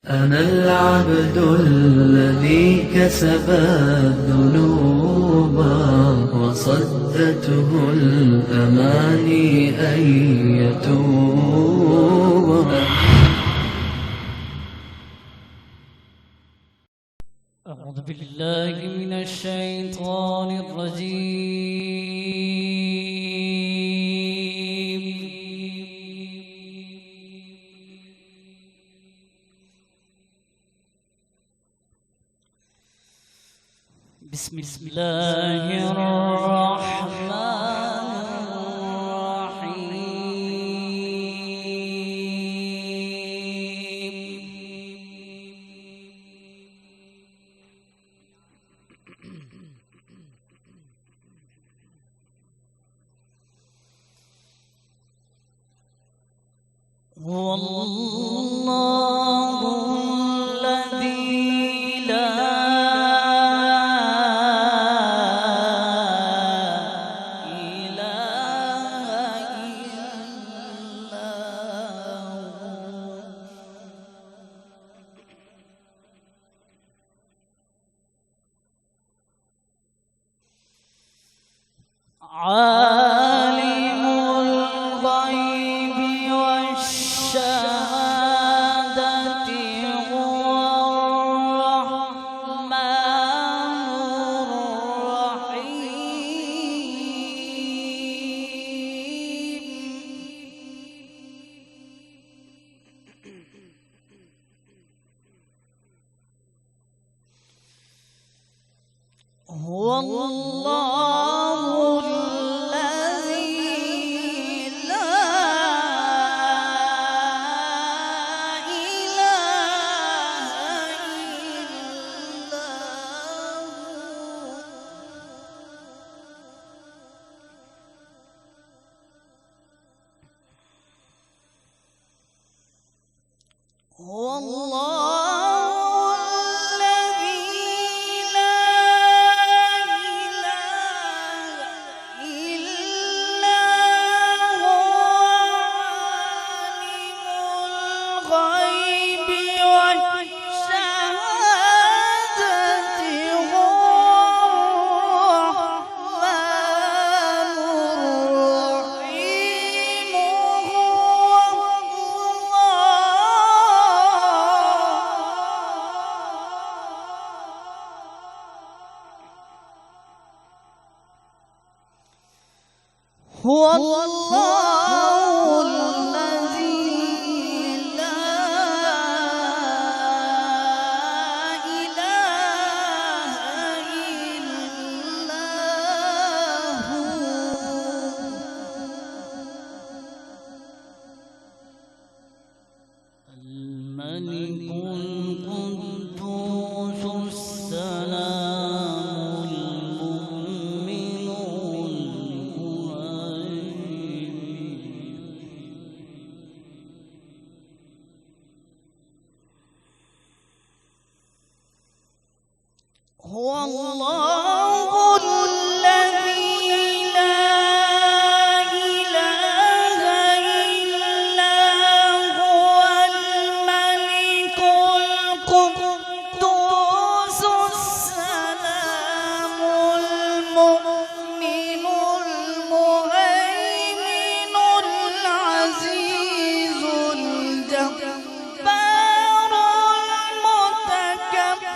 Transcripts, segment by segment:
أنا العبد الذي كسب الذنوب وصدته الأماني أن يتوب. أعوذ بالله من الشيطان الرجيم. بسم الله الرحمن الرحيم. هو الله الذي لا عالم الغيب والشهادة هو الرحمن الرحيم. هو الله الذي لا إله إلا هو الله الذي لا إله إلا هو عالم الغيب والشهادة هو الرحمن الرحيم. هو الله الذي لا إله إلا هو الملك القدوس السلام المؤمن هو الله الذي لا إله إلا هو الملك القدوس السلام المؤمن المهيمن العزيز الجبار المتكبر.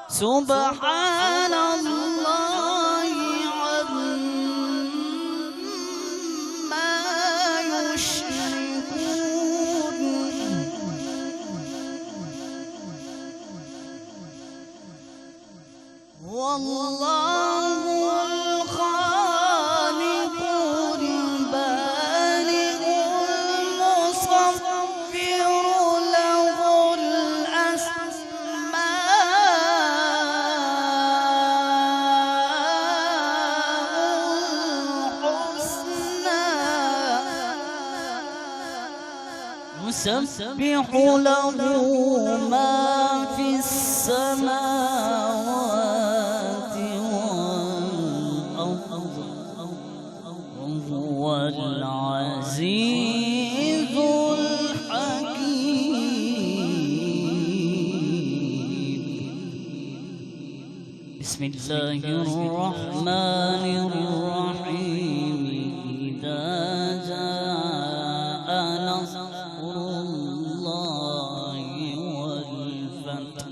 سبحان الله عما يشركون. والله الخالق البارئ المصور له الأسماء يسبح له ما في السماوات والأرض وهو العزيز الحكيم. بسم الله الرحمن الرحيم. إذا جاء نصر الله والفتح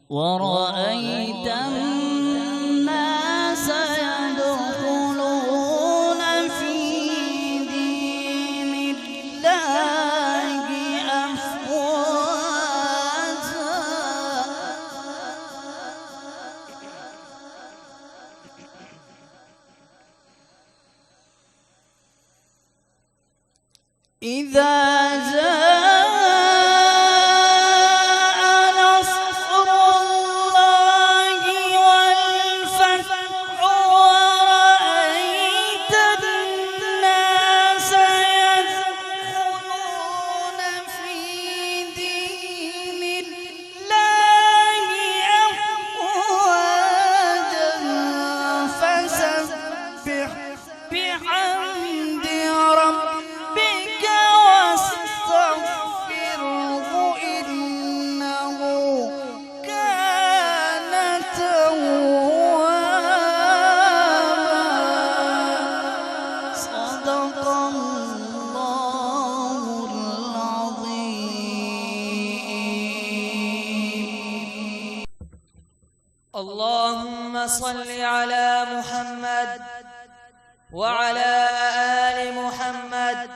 ورأيت الناس يدخلون في دين الله أفواجا إذا جاء نصر الله والفتح ورأيت الناس يدخلون في دين الله أفواجا فسبح بحمد ربك واستغفره إنه كان توابا. صدق الله العظيم. اللهم صل على محمد وعلى آل محمد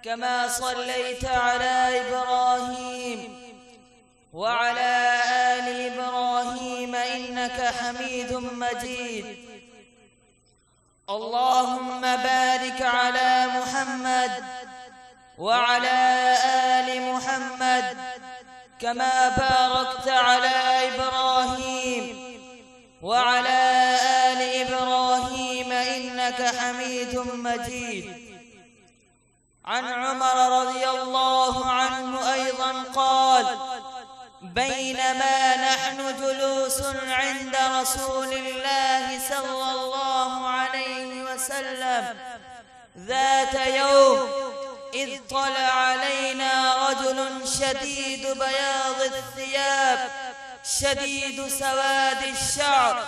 كما صليت على إبراهيم وعلى آل إبراهيم إنك حميد مجيد. اللهم بارك على محمد وعلى آل محمد كما باركت على إبراهيم وعلى آل إبراهيم إنك حميد مجيد. عن عمر رضي الله عنه أيضا قال: بينما نحن جلوس عند رسول الله صلى الله عليه وسلم ذات يوم إذ طلع علينا رجل شديد بياض الثياب شديد سواد الشعر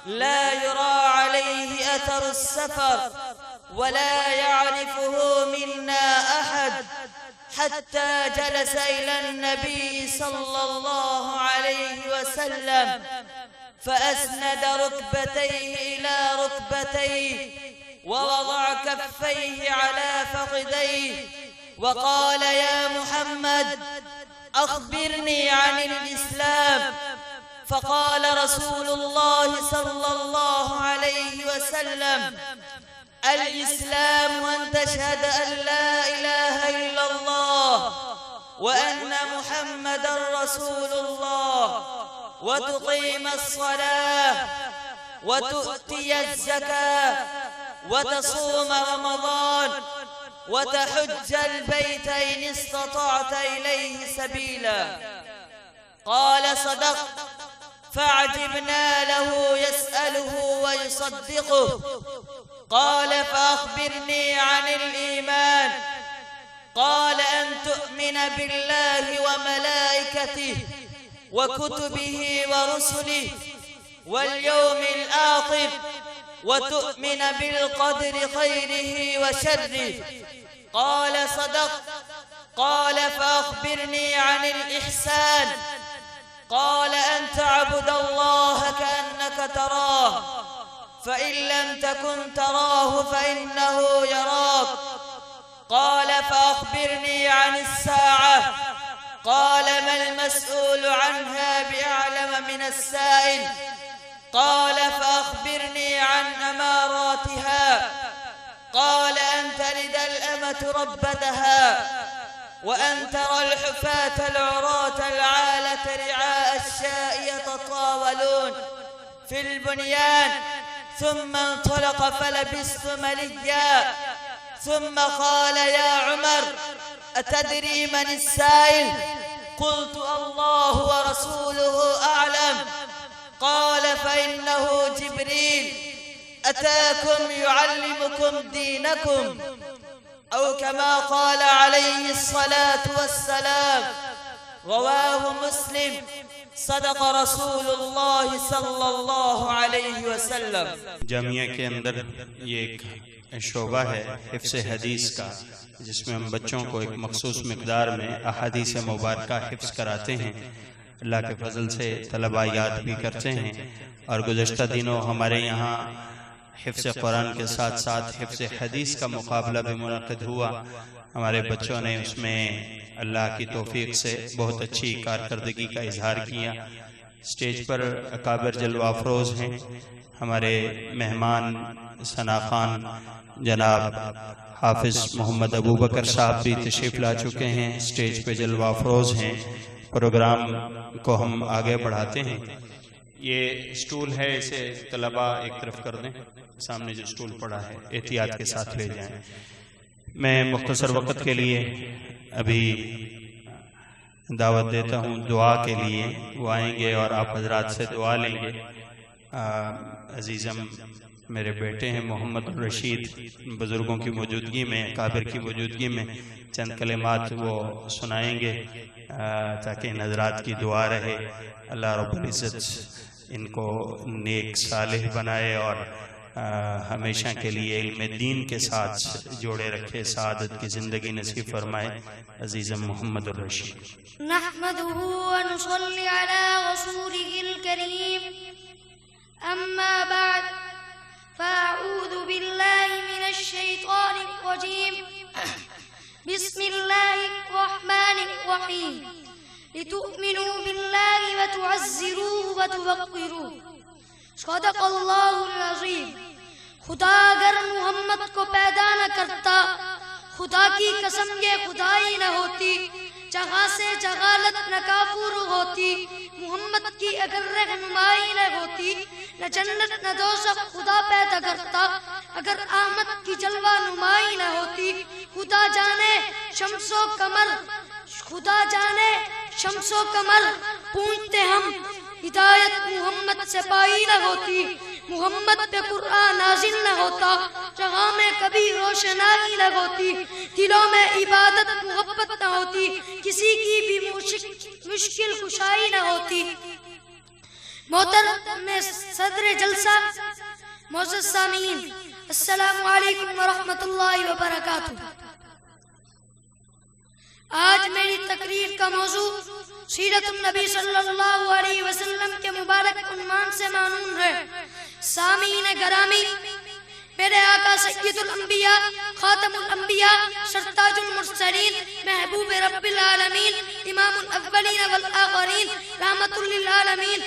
لا يرى عليه أثر السفر ولا يعرفه منا أحد، حتى جلس إلى النبي صلى الله عليه وسلم فأسند ركبتيه إلى ركبتيه ووضع كفيه على فخذيه وقال: يا محمد أخبرني عن الإسلام. فقال رسول الله صلى الله عليه وسلم: الإسلام أن تشهد أن لا إله إلا الله وأن محمدا رسول الله وتقيم الصلاة وتؤتي الزكاة وتصوم رمضان وتحج البيت إن استطعت إليه سبيلا. قال: صدقت. فعجبنا له يسأله ويصدقه. قال: فأخبرني عن الإيمان. قال: أن تؤمن بالله وملائكته وكتبه ورسله واليوم الآخر وتؤمن بالقدر خيره وشره. قال: صدقت. قال: فأخبرني عن الإحسان. قال: أن تعبد الله كأنك تراه فإن لم تكن تراه فإنه يراك. قال: فأخبرني عن الساعة. قال: ما المسؤول عنها بأعلم من السائل. قال: فأخبرني عن أماراتها. قال: أن تلد الأمة ربتها وأن ترى الحفاة العراة العالة رعاء الشاء يتطاولون في البنيان. ثم انطلق فلبثت مليا ثم قال يا عمر أتدري من السائل؟ قلت الله ورسوله أعلم. قال فإنه جبريل أتاكم يعلمكم دينكم، أو كما قال عليه الصلاة والسلام. رواه مسلم. صدق رسول اللہ صلی اللہ علیہ وسلم. جامعہ کے اندر یہ ایک شعبہ ہے حفظ حدیث کا، جس میں ہم بچوں کو ایک مخصوص مقدار میں احادیث مبارکہ حفظ کراتے ہیں. اللہ کے فضل سے طلبہ یاد بھی کرتے ہیں، اور گزشتہ دنوں ہمارے یہاں حفظ قرآن کے ساتھ ساتھ حفظ حدیث کا مقابلہ بھی منعقد ہوا. ہمارے بچوں نے اس میں اللہ کی توفیق سے بہت اچھی کارکردگی کا اظہار کیا. اسٹیج پر اکابر جلوہ افروز ہیں. ہمارے مہمان ثنا خان جناب حافظ محمد ابو بکر صاحب بھی تشریف لا چکے ہیں، اسٹیج پہ جلوہ افروز ہیں. پروگرام کو ہم آگے بڑھاتے ہیں. یہ سٹول ہے، اسے طلبہ ایک طرف کر دیں. سامنے جو سٹول پڑا ہے احتیاط کے ساتھ لے جائیں. میں مختصر وقت کے لیے ابھی دعوت دیتا ہوں دعا کے لیے. وہ آئیں گے اور آپ حضرات سے دعا لیں گے. عزیزم میرے بیٹے ہیں محمد الرشید، بزرگوں کی موجودگی میں، اکابر کی موجودگی میں چند کلمات وہ سنائیں گے تاکہ ان حضرات کی دعا رہے. اللہ رب العزت ان کو نیک صالح بنائے اور ہمیشہ کے لیے علم دین کے ساتھ جوڑے رکھے، سعادت کی زندگی نصیب فرمائے. عزیزم محمد الرشید. نحمده ونصلي على رسوله الكريم. أما بعد، فأعوذ بالله من الشيطان الرجيم. بسم الله الرحمن الرحيم. لتؤمنوا بالله وتعزروه وتوقروه. صدق اللہ العظیم. خدا اگر محمد کو پیدا نہ کرتا، خدا کی قسم یہ خدائی نہ ہوتی. جگہ سے جغالت نہ کافور ہوتی. محمد کی اگر رہنمائی نہ ہوتی، نہ جنت نہ دوزخ خدا پیدا کرتا. اگر احمد کی جلوہ نمائی نہ ہوتی، خدا جانے شمس و قمر، خدا جانے شمس و قمر پونجتے ہم، ہدایت محمد سے پائی نہ ہوتی. محمد پہ قرآن نازل نہ ہوتا، جہاں میں کبھی روشنائی نہ ہوتی. دلوں میں عبادت محبت نہ ہوتی، کسی کی بھی مشکل کشائی نہ ہوتی. محترم صدر جلسہ، معزز سامعین، السلام علیکم ورحمۃ اللہ وبرکاتہ. آج میری تقریر کا موضوع سیرت النبی صلی اللہ علیہ وسلم کے مبارک عنوان سے معنون ہے. سامعین گرامی، میرے آقا سید الانبیاء، خاتم الانبیاء، سرتاج المرسلین، محبوب رب العالمین، امام الاولین والآخرین، رحمت للعالمین،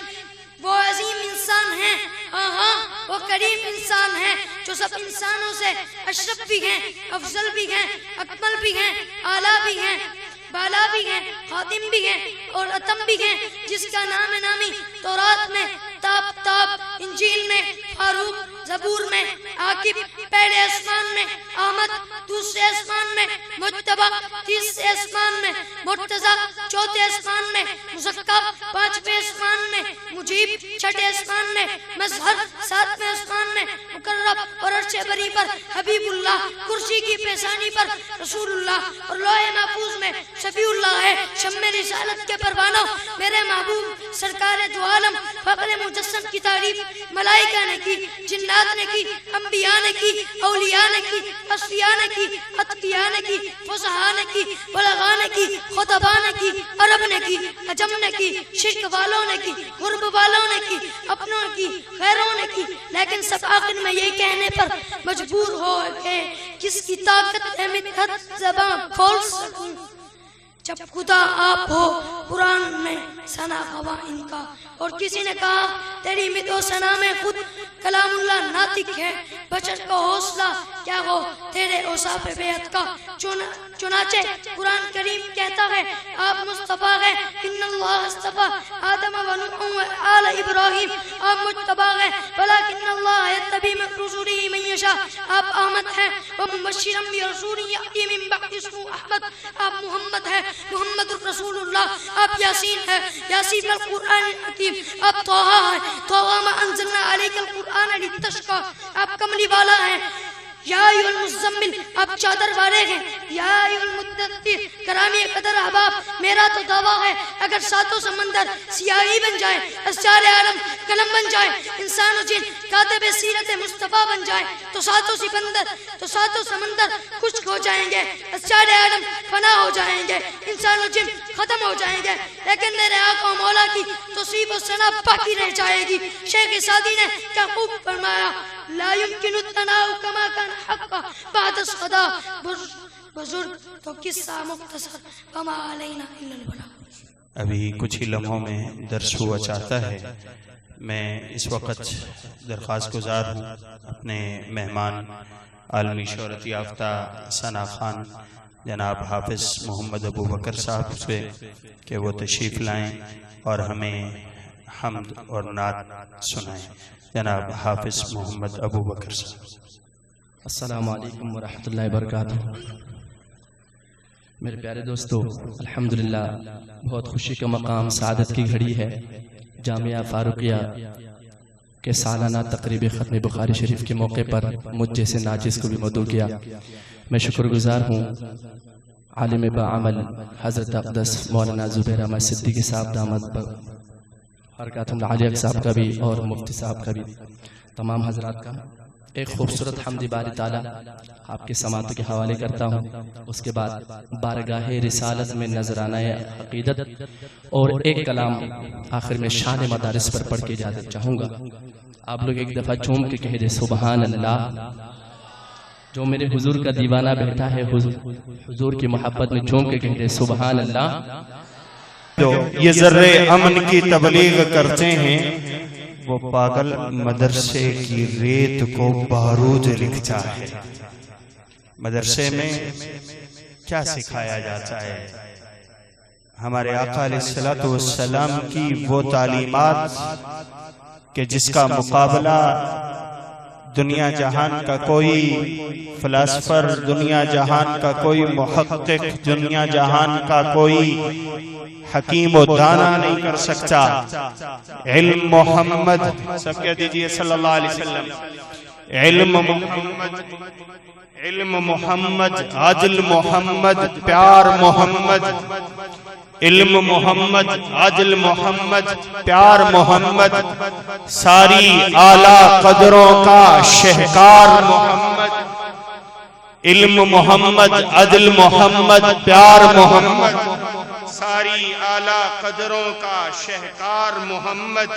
وہ عظیم انسان ہیں. ہاں وہ کریم انسان ہیں جو سب انسانوں سے اشرف بھی ہیں، افضل بھی ہیں، اکمل بھی ہیں، اعلیٰ بھی ہیں، بالا بھی ہیں، خاتم بھی ہیں اور اتم بھی ہیں، جس کا نام نامی تورات میں، تاب، انجیل میں، فاروق، زبور میں، عاقب، پہلے آسمان میں، احمد، دوسرے آسمان میں، مجتبی، تیسرے آسمان میں، مرتضی، چوتھے آسمان میں، مزکا، پانچویں آسمان میں، مجیب، چھٹے آسمان میں، مظہر، ساتویں آسمان میں، مقرب اور عرش بری پر حبیب اللہ، کرسی کی پیشانی پر رسول اللہ اور لوح محفوظ میں شفیع اللہ ہے. شمع رسالت کے پروانوں، میرے محبوب سرکار دو عالم فخر مجسم کی تعریف ملائکہ نے کی، جنات نے کی، انبیاء نے کی، اولیاء نے کی، اصفیاء نے کی، اتقیاء نے کی، فصحاء نے کی، بلغاء نے کی، خطباء نے کی، عرب نے کی، عجم نے کی، شرک والوں نے کی، غرب والوں نے کی، اپنوں نے کی، غیروں نے کی. لیکن سب آخر میں یہ کہنے پر مجبور ہو کہ کس کی طاقت ہے مدحت زبان کھول سکوں. جب خدا آپ ہو قرآن میں ثنا خواہ ان کا، اور کسی نے کہا تیری مد و ثنا میں خود کلام اللہ ناطق ہے. بشر کو حوصلہ کیا ہو تیرے اوصاف بیعت کا. چنانچہ قرآن کریم کہتا ہے آپ مصطفیٰ ہے، ان اللہ اصطفیٰ آدم و نوح و آل ابراہیم. آپ مجتبی ہیں ولکن اللہ یجتبی من رسلہ من یشاء. آپ احمد ہیں ومبشرا برسول یأتی من بعد اسمہ احمد. آپ محمد ہیں محمد رسول اللہ. آپ یاسین ہیں یاسین القرآن الحکیم. آپ طٰہٰ ہیں طٰہٰ ما انزلنا علیک القرآن لتشقیٰ. آپ کملی والا ہیں یا ایھا المزمل. آپ چادر والے ہیں یا ایھا المدثر. کرامی قدر احباب میرا تو دعویٰ ہے اگر ساتوں سمندر سیاہی بن جائے, اشجار عالم قلم بن جائے, انسان و جن کاتب سیرت مصطفیٰ بن جائے تو ساتوں سمندر خشک ہو جائیں گے, اشجار عالم فنا ہو جائیں گے, انسان و جن ختم ہو جائیں گے, لیکن میرے آقا و مولا کی توصیف و ثنا باقی رہ جائے گی. شیخ سعدی نے کیا خوب فرمایا, لا يمكن الثناء كما كان حقا بعد الصدا. بزرگ تو قصہ مختصر وما علینا الا البلاغ. ابھی کچھ ہی لمحوں میں درس ہوا چاہتا ہے. میں اس وقت درخواست گزار ہوں اپنے مہمان عالمی شہرت یافتہ ثنا خان جناب حافظ محمد ابو بکر صاحب سے کہ وہ تشریف لائیں اور ہمیں حمد اور نعت سنائیں. جناب حافظ محمد ابو بکر صاحب. السلام علیکم ورحمۃ اللہ وبرکاتہ. میرے پیارے دوستو, الحمدللہ بہت خوشی کا مقام سعادت کی گھڑی ہے. جامعہ فاروقیہ کے سالانہ تقریب ختم بخاری شریف کے موقع پر مجھ جیسے ناجز کو بھی مدعو کیا. میں شکر گزار ہوں عالم باعمل حضرت اقدس مولانا زبیر احمد صدیقی صاحب دامت برکاتہم العالیہ صاحب کا بھی اور مفتی صاحب کا بھی, تمام حضرات کا. ایک خوبصورت حمد باری تعالیٰ آپ کے سماعتوں کے حوالے کرتا ہوں. اس کے بعد بارگاہ رسالت میں نذرانہ عقیدت اور ایک کلام آخر میں شان مدارس پر پڑھ کے اجازت چاہوں گا. آپ لوگ ایک دفعہ چوم کے کہہ دے سبحان اللہ. جو میرے حضور کا دیوانہ بیٹھا ہے حضور کی محبت میں چوم کے کہہ دے سبحان اللہ. یہ ذرے امن کی تبلیغ کرتے ہیں, وہ پاگل مدرسے کی ریت کو بارود لکھتا ہے. مدرسے میں کیا سکھایا جاتا ہے؟ ہمارے آقا علیہ السلام کی وہ تعلیمات کہ جس کا مقابلہ دنیا جہان کا کوئی فلاسفر, دنیا جہان کا کوئی محقق, دنیا جہان کا کوئی حکیم و دانا نہیں کر سکتا. علم محمد, سب کہہ دیجئے صلی اللہ علیہ وسلم, علم محمد, عدل محمد, پیار محمد. علم محمد, عدل محمد, پیار محمد, ساری اعلیٰ قدروں کا شہکار محمد. علم محمد, عدل محمد, پیار محمد, ساری اعلیٰ قدروں کا شہکار محمد.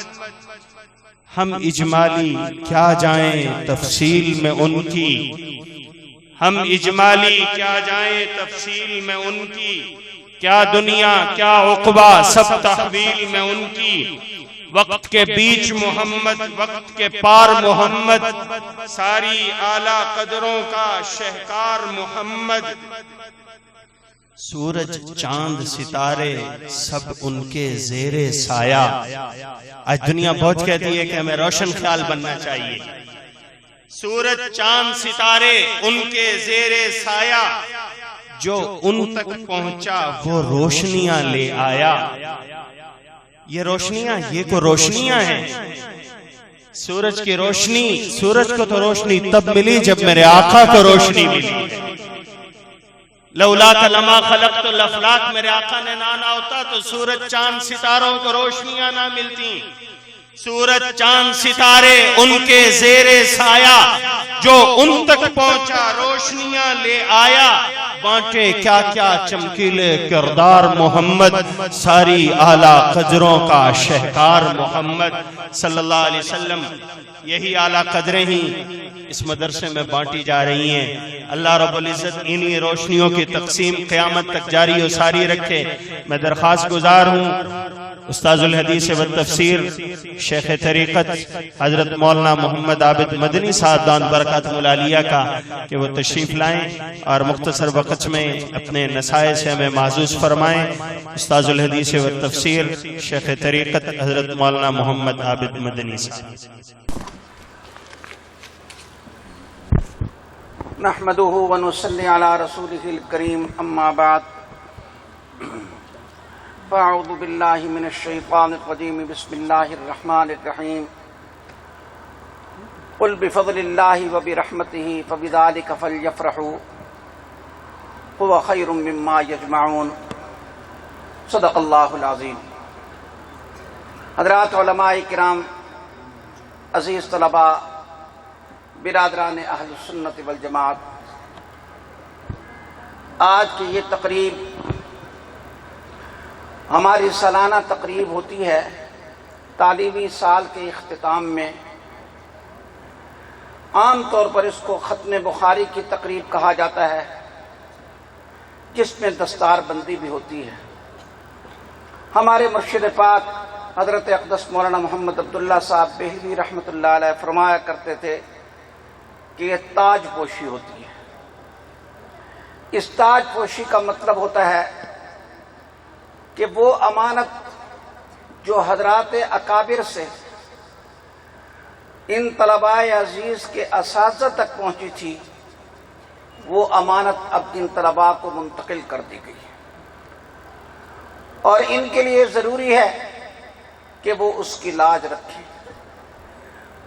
ہم اجمالی کیا جائیں تفصیل میں ان کی, ہم اجمالی کیا جائیں تفصیل میں ان کی, کیا دنیا کیا عقبہ سب تحویل میں ان کی. وقت کے بیچ محمد, وقت کے پار محمد, ساری اعلیٰ قدروں کا شہکار محمد. سورج چاند ستارے سب ان کے زیر سایہ. آج دنیا بہت کہتی ہے کہ ہمیں روشن خیال بننا چاہیے. سورج چاند ستارے ان کے زیر سایہ, جو ان تک پہنچا وہ روشنیاں لے آیا. یہ روشنیاں, یہ کو روشنیاں ہیں. سورج کی روشنی, سورج کو تو روشنی تب ملی جب میرے آقا کو روشنی ملی. لولا لما خلقت الافلاک, میرے آقا نے نہ ہوتا تو سورج چاند ستاروں کو روشنیاں نہ ملتی. سورج چاند ستارے ان کے زیر سایہ, جو ان تک پہنچا روشنیاں لے آیا. بانٹے کیا کیا چمکیلے کردار محمد, ساری اعلیٰ قدروں کا شہکار محمد صلی اللہ علیہ وسلم. یہی اعلیٰ قدریں ہی اس مدرسے میں بانٹی جا رہی ہیں. اللہ رب العزت انہی روشنیوں کی تقسیم قیامت تک جاری و ساری رکھے. میں درخواست گزار ہوں استاذ الحدیث و تفسیر شیخ طریقت حضرت مولانا محمد عابد مدنی صاحب دامت برکاتہ العالیہ کا کہ وہ تشریف لائیں اور مختصر وقت میں اپنے نصائح سے ہمیں معزوز فرمائیں. استاذ الحدیث و تفسیر شیخ طریقت حضرت مولانا محمد عابد مدنی صاحب. نحمده ونصلي على رسوله الكريم اما بعد فاعوذ بالله من الشيطان الرجيم بسم الله الرحمن الرحيم قل بفضل الله وبرحمته فبذلك فليفرحوا هو خير مما يجمعون صدق الله العظيم. حضرات علماء کرام، عزیز طلباء، برادران اہل سنت والجماعت، آج کی یہ تقریب ہماری سالانہ تقریب ہوتی ہے تعلیمی سال کے اختتام میں. عام طور پر اس کو ختم بخاری کی تقریب کہا جاتا ہے، جس میں دستار بندی بھی ہوتی ہے. ہمارے مرشد پاک حضرت اقدس مولانا محمد عبداللہ صاحب بہلوی رحمۃ اللہ علیہ فرمایا کرتے تھے کہ یہ تاج پوشی ہوتی ہے. اس تاج پوشی کا مطلب ہوتا ہے کہ وہ امانت جو حضرات اکابر سے ان طلباء عزیز کے اساتذہ تک پہنچی تھی، وہ امانت اب ان طلباء کو منتقل کر دی گئی، اور ان کے لیے ضروری ہے کہ وہ اس کی لاج رکھیں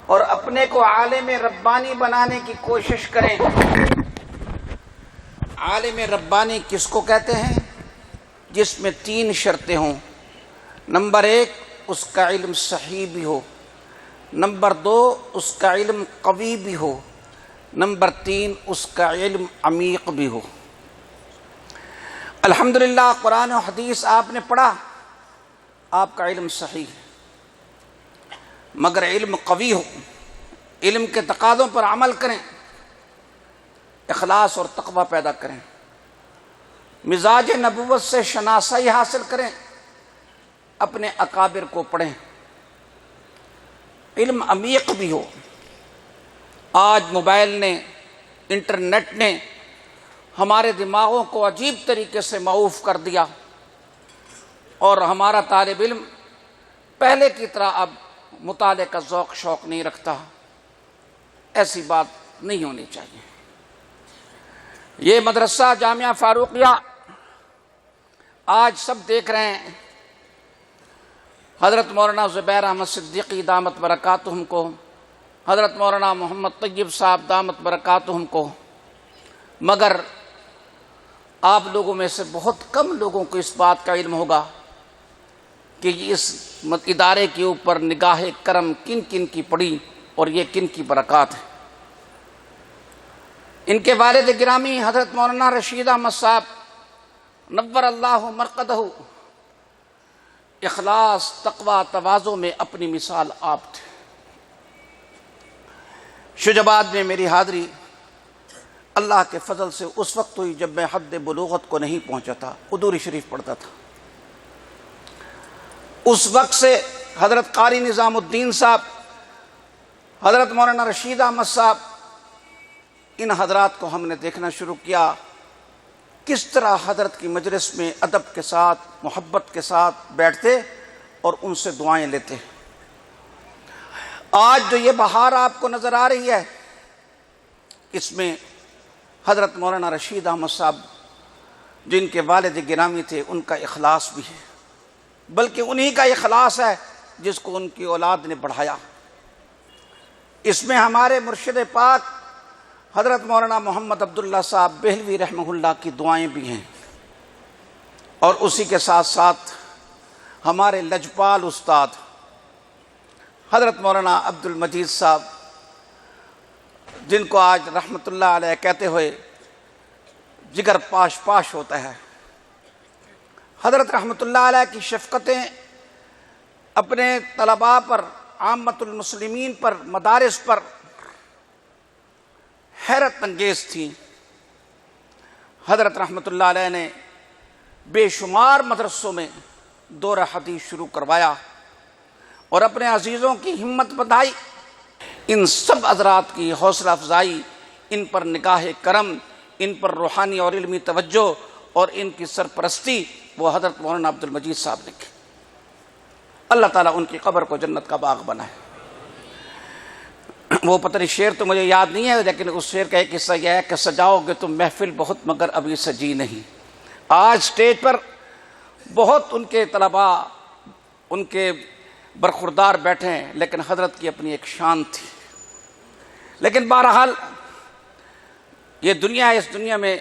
اور اپنے کو عالم ربانی بنانے کی کوشش کریں. عالم ربانی کس کو کہتے ہیں؟ جس میں 3 شرطیں ہوں. نمبر 1، اس کا علم صحیح بھی ہو. نمبر 2، اس کا علم قوی بھی ہو. نمبر 3، اس کا علم عمیق بھی ہو. الحمدللہ قرآن و حدیث آپ نے پڑھا، آپ کا علم صحیح ہے، مگر علم قوی ہو، علم کے تقاضوں پر عمل کریں، اخلاص اور تقوی پیدا کریں، مزاج نبوت سے شناسائی حاصل کریں، اپنے اکابر کو پڑھیں، علم عمیق بھی ہو. آج موبائل نے، انٹرنیٹ نے ہمارے دماغوں کو عجیب طریقے سے معوف کر دیا، اور ہمارا طالب علم پہلے کی طرح اب مطالعے کا ذوق شوق نہیں رکھتا. ایسی بات نہیں ہونی چاہیے. یہ مدرسہ جامعہ فاروقیہ آج سب دیکھ رہے ہیں، حضرت مولانا زبیر احمد صدیقی دامت برکاتہم کو، حضرت مولانا محمد طیب صاحب دامت برکاتہم کو، مگر آپ لوگوں میں سے بہت کم لوگوں کو اس بات کا علم ہوگا کہ اس ادارے کے اوپر نگاہ کرم کن کن کی پڑی اور یہ کن کی برکات ہے. ان کے والد گرامی حضرت مولانا رشید احمد صاحب نور اللہ مرقدہ، اخلاص، تقوی، تواضع میں اپنی مثال آپ تھے. شجاباد میں میری حاضری اللہ کے فضل سے اس وقت ہوئی جب میں حد بلوغت کو نہیں پہنچا تھا، قدوری شریف پڑھتا تھا. اس وقت سے حضرت قاری نظام الدین صاحب، حضرت مولانا رشید احمد صاحب، ان حضرات کو ہم نے دیکھنا شروع کیا کس طرح حضرت کی مجلس میں ادب کے ساتھ، محبت کے ساتھ بیٹھتے اور ان سے دعائیں لیتے. آج جو یہ بہار آپ کو نظر آ رہی ہے، اس میں حضرت مولانا رشید احمد صاحب جن کے والد گرامی تھے، ان کا اخلاص بھی ہے، بلکہ انہی کا اخلاص ہے جس کو ان کی اولاد نے بڑھایا. اس میں ہمارے مرشد پاک حضرت مولانا محمد عبداللہ صاحب بہلوی رحمہ اللہ کی دعائیں بھی ہیں، اور اسی کے ساتھ ساتھ ہمارے لجپال استاد حضرت مولانا عبد المجید صاحب، جن کو آج رحمت اللہ علیہ کہتے ہوئے جگر پاش پاش ہوتا ہے. حضرت رحمت اللہ علیہ کی شفقتیں اپنے طلباء پر، عامت المسلمین پر، مدارس پر حیرت انگیز تھی. حضرت رحمت اللہ علیہ نے بے شمار مدرسوں میں دورہ حدیث شروع کروایا اور اپنے عزیزوں کی ہمت بندھائی، ان سب حضرات کی حوصلہ افزائی، ان پر نگاہ کرم، ان پر روحانی اور علمی توجہ اور ان کی سرپرستی وہ حضرت مولانا عبد المجید صاحب نے کی۔ اللہ تعالیٰ ان کی قبر کو جنت کا باغ بنائے۔ وہ پتہ نہیں شعر تو مجھے یاد نہیں ہے، لیکن اس شعر کا ایک حصہ یہ ہے کہ سجاؤ گے تم محفل بہت مگر ابھی سجی نہیں۔ آج سٹیج پر بہت ان کے طلباء، ان کے برخوردار بیٹھے ہیں، لیکن حضرت کی اپنی ایک شان تھی۔ لیکن بہرحال یہ دنیا ہے، اس دنیا میں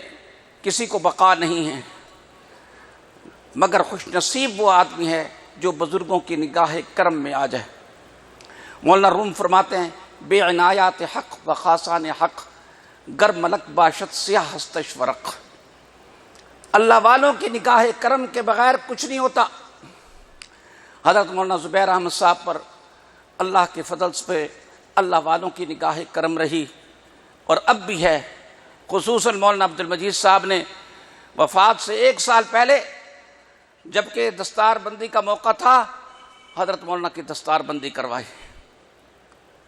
کسی کو بقا نہیں ہے، مگر خوش نصیب وہ آدمی ہے جو بزرگوں کی نگاہ کرم میں آ جائے۔ مولانا روم فرماتے ہیں بے عنایات حق و خاصان حق گر ملک باشد سیاہ ہستش ورق۔ اللہ والوں کی نگاہ کرم کے بغیر کچھ نہیں ہوتا۔ حضرت مولانا زبیر احمد صاحب پر اللہ کے فضل پہ اللہ والوں کی نگاہ کرم رہی، اور اب بھی ہے۔ خصوصاً مولانا عبد المجید صاحب نے وفات سے 1 سال پہلے جبکہ دستار بندی کا موقع تھا، حضرت مولانا کی دستار بندی کروائی۔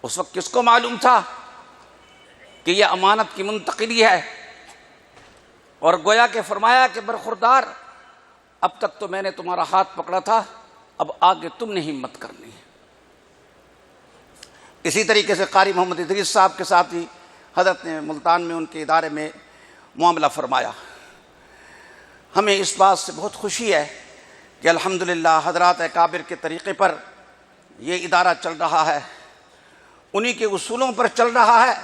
اس وقت کس کو معلوم تھا کہ یہ امانت کی منتقلی ہے، اور گویا کہ فرمایا کہ برخوردار اب تک تو میں نے تمہارا ہاتھ پکڑا تھا، اب آگے تم نے ہمت کرنی ہے۔ اسی طریقے سے قاری محمد ادریس صاحب کے ساتھ ہی حضرت نے ملتان میں ان کے ادارے میں معاملہ فرمایا۔ ہمیں اس بات سے بہت خوشی ہے کہ الحمدللہ حضرات اکابر کے طریقے پر یہ ادارہ چل رہا ہے، انہی کے اصولوں پر چل رہا ہے۔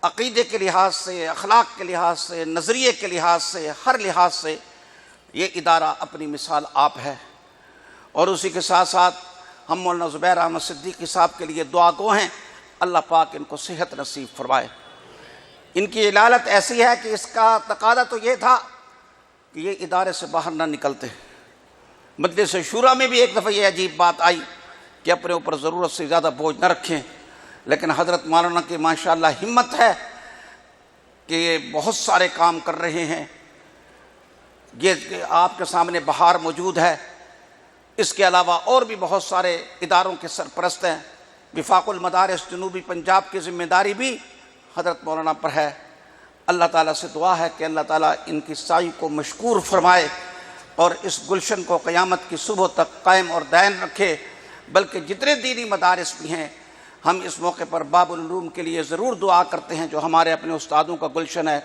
عقیدے کے لحاظ سے، اخلاق کے لحاظ سے، نظریے کے لحاظ سے، ہر لحاظ سے یہ ادارہ اپنی مثال آپ ہے۔ اور اسی کے ساتھ ساتھ ہم مولانا زبیر احمد صدیقی صاحب کے لیے دعا گو ہیں، اللہ پاک ان کو صحت نصیب فرمائے۔ ان کی علالت ایسی ہے کہ اس کا تقاضا تو یہ تھا کہ یہ ادارے سے باہر نہ نکلتے۔ مجلس شورا میں بھی ایک دفعہ یہ عجیب بات آئی کہ اپنے اوپر ضرورت سے زیادہ بوجھ نہ رکھیں، لیکن حضرت مولانا کی ماشاءاللہ ہمت ہے کہ یہ بہت سارے کام کر رہے ہیں۔ یہ آپ کے سامنے بہار موجود ہے، اس کے علاوہ اور بھی بہت سارے اداروں کے سرپرست ہیں۔ وفاق المدارس جنوبی پنجاب کی ذمہ داری بھی حضرت مولانا پر ہے۔ اللہ تعالیٰ سے دعا ہے کہ اللہ تعالیٰ ان کی سائی کو مشکور فرمائے اور اس گلشن کو قیامت کی صبح تک قائم اور دائم رکھے۔ بلکہ جتنے دینی مدارس بھی ہیں، ہم اس موقع پر باب العلوم کے لیے ضرور دعا کرتے ہیں جو ہمارے اپنے استادوں کا گلشن ہے۔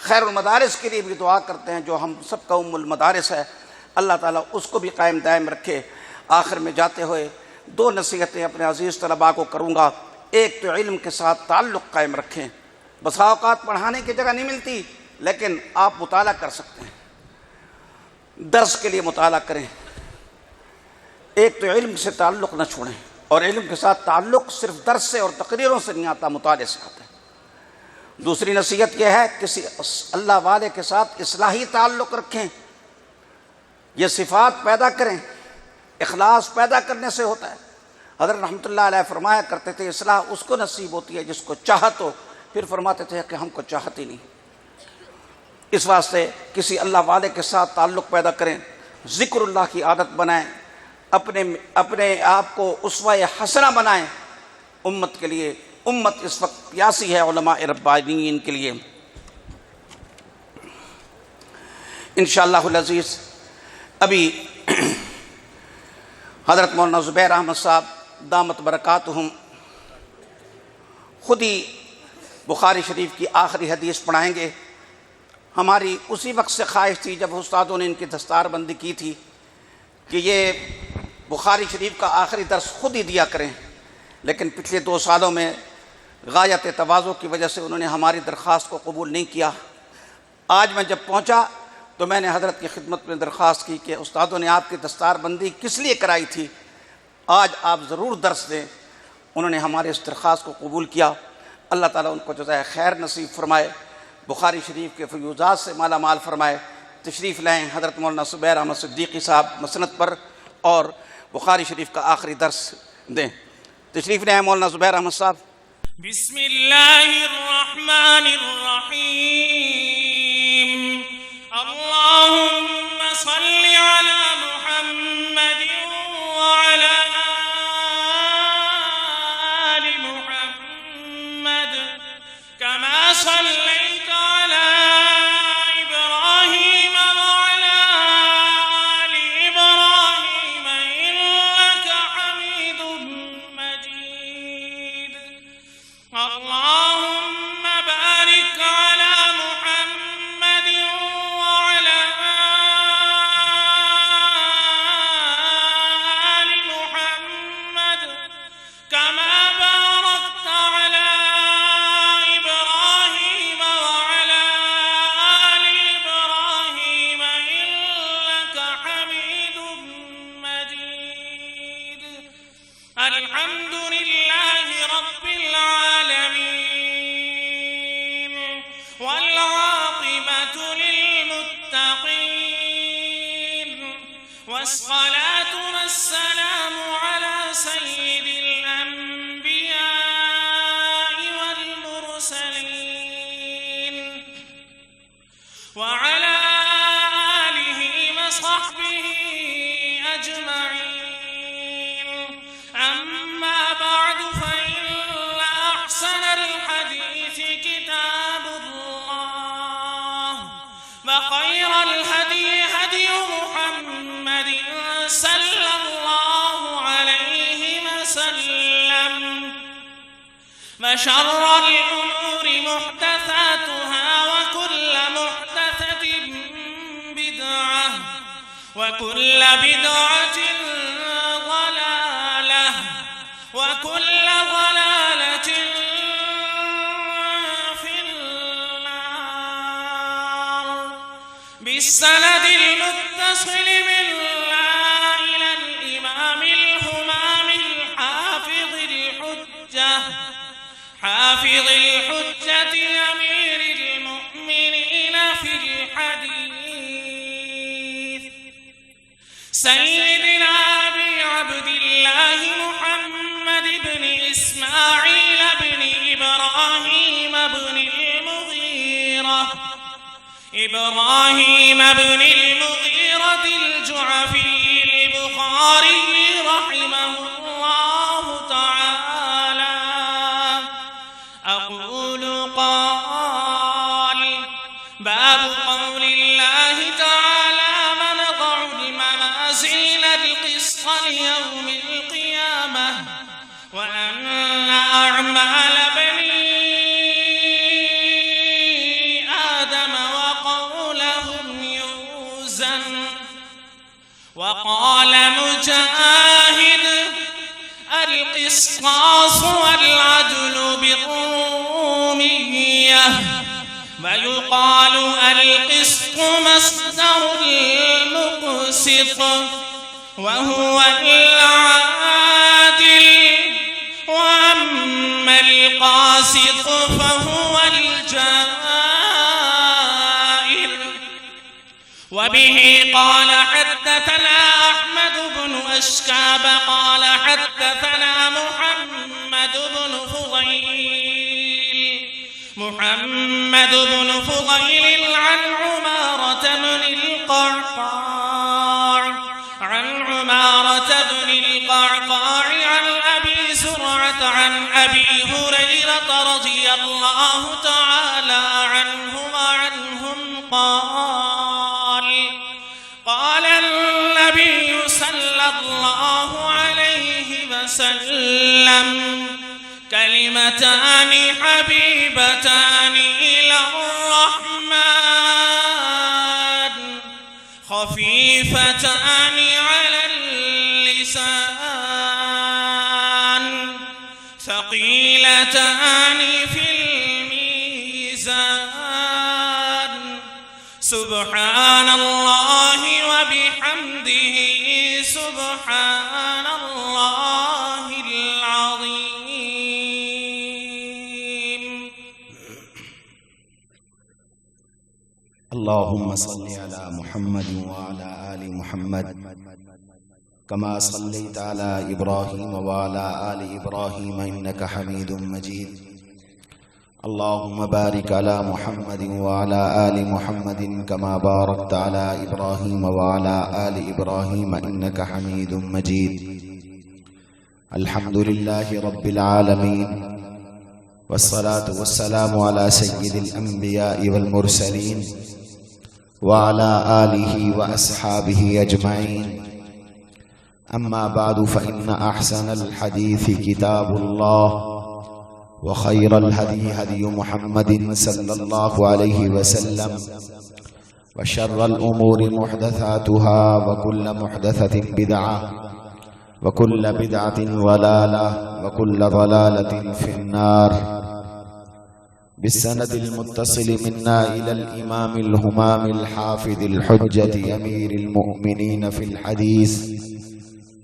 خیر المدارس کے لیے بھی دعا کرتے ہیں جو ہم سب کا ام المدارس ہے، اللہ تعالیٰ اس کو بھی قائم دائم رکھے۔ آخر میں جاتے ہوئے 2 نصیحتیں اپنے عزیز طلباء کو کروں گا۔ ایک تو علم کے ساتھ تعلق قائم رکھیں۔ بسا اوقات پڑھانے کی جگہ نہیں ملتی، لیکن آپ مطالعہ کر سکتے ہیں، درس کے لیے مطالعہ کریں۔ ایک تو علم سے تعلق نہ چھوڑیں، اور علم کے ساتھ تعلق صرف درس سے اور تقریروں سے نہیں آتا، مطالعے سے آتا ہے۔ دوسری نصیحت یہ ہے کسی اللہ والے کے ساتھ اصلاحی تعلق رکھیں، یہ صفات پیدا کریں۔ اخلاص پیدا کرنے سے ہوتا ہے۔ حضرت رحمۃ اللہ علیہ فرمایا کرتے تھے اصلاح اس کو نصیب ہوتی ہے جس کو چاہت ہو، پھر فرماتے تھے کہ ہم کو چاہت ہی نہیں۔ اس واسطے کسی اللہ والے کے ساتھ تعلق پیدا کریں، ذکر اللہ کی عادت بنائیں، اپنے آپ کو اسوہ حسنہ بنائیں امت کے لیے۔ امت اس وقت پیاسی ہے علماء ربانیین کے لیے۔ انشاءاللہ العزیز ابھی حضرت مولانا زبیر احمد صاحب دامت برکاتہم خود ہی بخاری شریف کی آخری حدیث پڑھائیں گے۔ ہماری اسی وقت سے خواہش تھی جب استادوں نے ان کی دستار بندی کی تھی کہ یہ بخاری شریف کا آخری درس خود ہی دیا کریں، لیکن پچھلے 2 سالوں میں غایت تواضع کی وجہ سے انہوں نے ہماری درخواست کو قبول نہیں کیا۔ آج میں جب پہنچا تو میں نے حضرت کی خدمت میں درخواست کی کہ استادوں نے آپ کی دستار بندی کس لیے کرائی تھی، آج آپ ضرور درس دیں۔ انہوں نے ہمارے اس درخواست کو قبول کیا۔ اللہ تعالیٰ ان کو جزائے خیر نصیب فرمائے، بخاری شریف کے فیوزات سے مالا مال فرمائے۔ تشریف لائیں حضرت مولانا زبیر احمد صدیقی صاحب مسند پر اور بخاری شریف کا آخری درس دیں۔ تشریف لائیں مولانا زبیر احمد صاحب۔ بسم اللہ الرحمن الرحیم، اللہم صل علی محمد الحمد لله رب العالمين والعاقبة للمتقين والصلاة والسلام على سيد الأنبياء والمرسلين وعلى آله وصحبه أجمعين. أما بعد فإن أحسن الحديث كتاب الله وخير الهدي هدي محمد صلى الله عليه وسلم وشر الأمور محدثاتها وكل محدثة بدعة وكل بدعة ضلالة وكل ضلالة في النار. بالسند المتصل بالله إلى الإمام الهمام الحافظ الحجة حافظ الحجة أمير المؤمنين في الحديث سيدنا أبي عبد الله محمد بن إسماعيل بن إبراهيم بن المغيرة الجعفي البخاري رحمه الله تعالى. أقول قال باب قول الله تعالى ونضع الموازين القسط ليوم القيامة وأن أعمال بني آدم وقولهم يوزن. وقال مجاهد القسطاس والعدل بالرومية ويقال القسط مصدر المقسط وهو العادل وأما القاسط فهو الجائر. وبه قال حدثنا أحمد بن أشكاب قال حدثنا محمد بن فضيل عن عمارة بن القعقاع عن أبي زرعة عن أبي هريرة رضي الله تعالى عنه وعنهم قال النبي صلى الله عليه وسلم كلمتان حبيبتان إلى الرحمن خفيفتان على اللسان ثقيلتان في الميزان سبحان الله وبحمده سبحان الله العظيم. اللهم صل على محمد وعلى آل محمد كما صليت على إبراهيم وعلى آل إبراهيم إنك حميد مجيد. اللهم بارك على محمد وعلى آل محمد كما باركت على إبراهيم وعلى آل إبراهيم إنك حميد مجيد. الحمد لله رب العالمين والصلاة والسلام على سيد الأنبياء والمرسلين وعلى آله وأصحابه أجمعين. أما بعد فإن أحسن الحديث كتاب الله وخير الهدي هدي محمد صلى الله عليه وسلم وشر الأمور محدثاتها وكل محدثة بدعة وكل بدعة ضلالة وكل ضلالة في النار. بالسند المتصل منا إلى الإمام الهمام الحافظ الحجة أمير المؤمنين في الحديث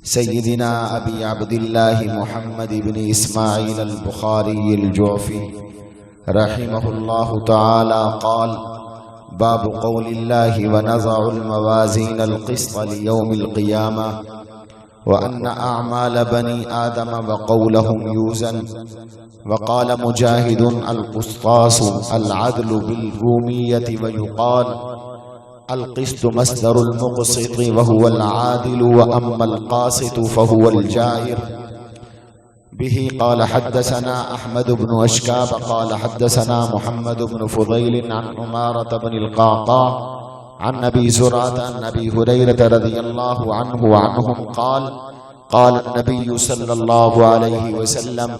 سيدنا أبي عبد الله محمد بن إسماعيل البخاري الجعفي رحمه الله تعالى قال: باب قول الله ونضع الموازين القسط ليوم القيامة وأن أعمال بني آدم وقولهم يوزن. وقال مجاهد: القسطاس العدل بالرومية، ويقال القسط مصدر المقسط وهو العادل، وأما القاسط فهو الجائر. به قال حدثنا أحمد بن أشكاب قال حدثنا محمد بن فضيل عن عمارة بن القعقاع عن أبي زرعة عن أبي هريرة رضي الله عنه وعنهم قال: قال النبي صلى الله عليه وسلم: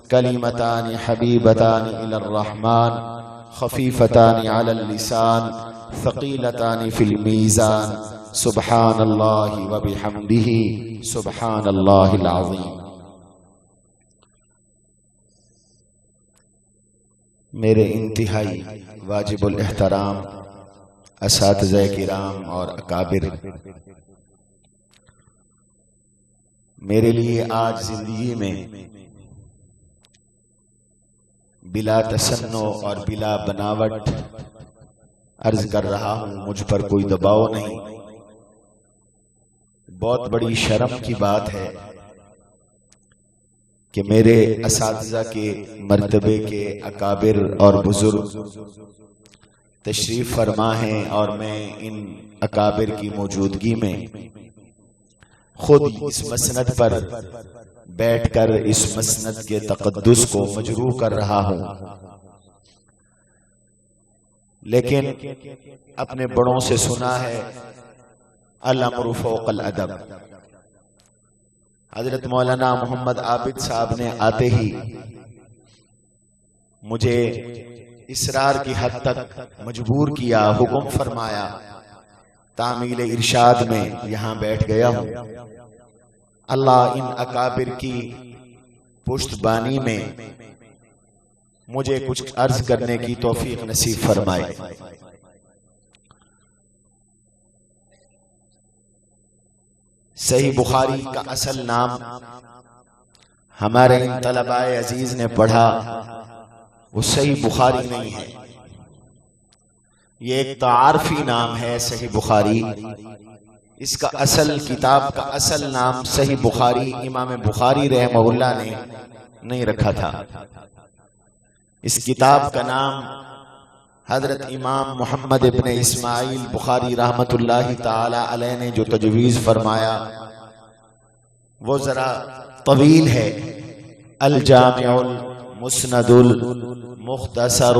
كلمتان حبيبتان إلى الرحمن خفيفتان على اللسان ثقيلتان في الميزان سبحان الله وبحمده سبحان الله العظيم. میرے انتہائی واجب الاحترام اساتذہ کرام اور اکابر، میرے لیے آج زندگی میں بلا تصنع اور بلا بناوٹ عرض کر رہا ہوں، مجھ پر کوئی دباؤ نہیں، بہت بڑی شرم کی بات ہے کہ میرے اساتذہ کے مرتبے کے اکابر اور بزرگ تشریف فرما ہیں، اور میں ان اکابر کی موجودگی میں خود اس مسند پر بیٹھ کر اس مسند کے تقدس کو مجروح کر رہا ہوں، لیکن اپنے بڑوں سے سنا ہے الامر فوق الادب۔ حضرت مولانا محمد عابد صاحب نے آتے ہی مجھے اصرار کی حد تک مجبور کیا، حکم فرمایا، تعمیل ارشاد میں یہاں بیٹھ گیا ہوں۔ اللہ ان اکابر کی پشت بانی میں مجھے کچھ عرض کرنے کی توفیق نصیب فرمائے۔ صحیح بخاری کا اصل نام ہمارے ان طلباء عزیز نے پڑھا وہ صحیح بخاری نہیں ہے، یہ ایک تعارفی نام ہے صحیح بخاری۔ اس کا اصل کتاب کا اصل نام صحیح بخاری امام بخاری رحمہ اللہ نے نہیں رکھا تھا۔ اس کتاب کا نام حضرت امام محمد ابن اسماعیل بخاری رحمت اللہ تعالی علیہ نے جو تجویز فرمایا وہ ذرا طویل ہے، الجامع المسند المختصر،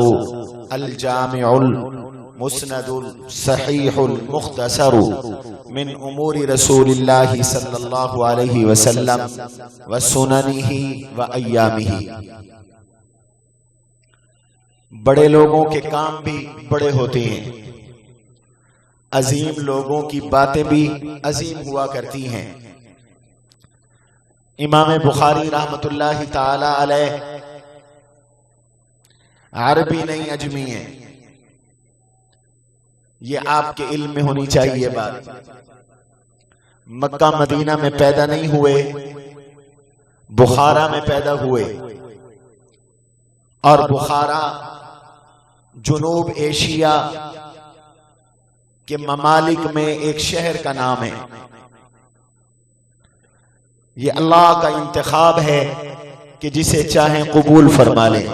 الجامع المسند الصحیح المختصر من امور رسول اللہ صلی اللہ علیہ وسلم وسننہ وایامہ۔ بڑے لوگوں کے کام بھی بڑے ہوتے ہیں، عظیم لوگوں کی باتیں بھی عظیم ہوا کرتی ہیں۔ امام بخاری رحمت اللہ تعالی علیہ عربی نہیں اجمی ہیں، یہ آپ کے علم میں ہونی چاہیے بات۔ مکہ مدینہ میں پیدا نہیں ہوئے، بخارا میں پیدا ہوئے، اور بخارا جنوب ایشیا کے ممالک میں ایک شہر کا نام ہے۔ یہ اللہ کا انتخاب ہے کہ جسے چاہیں قبول فرما لیں۔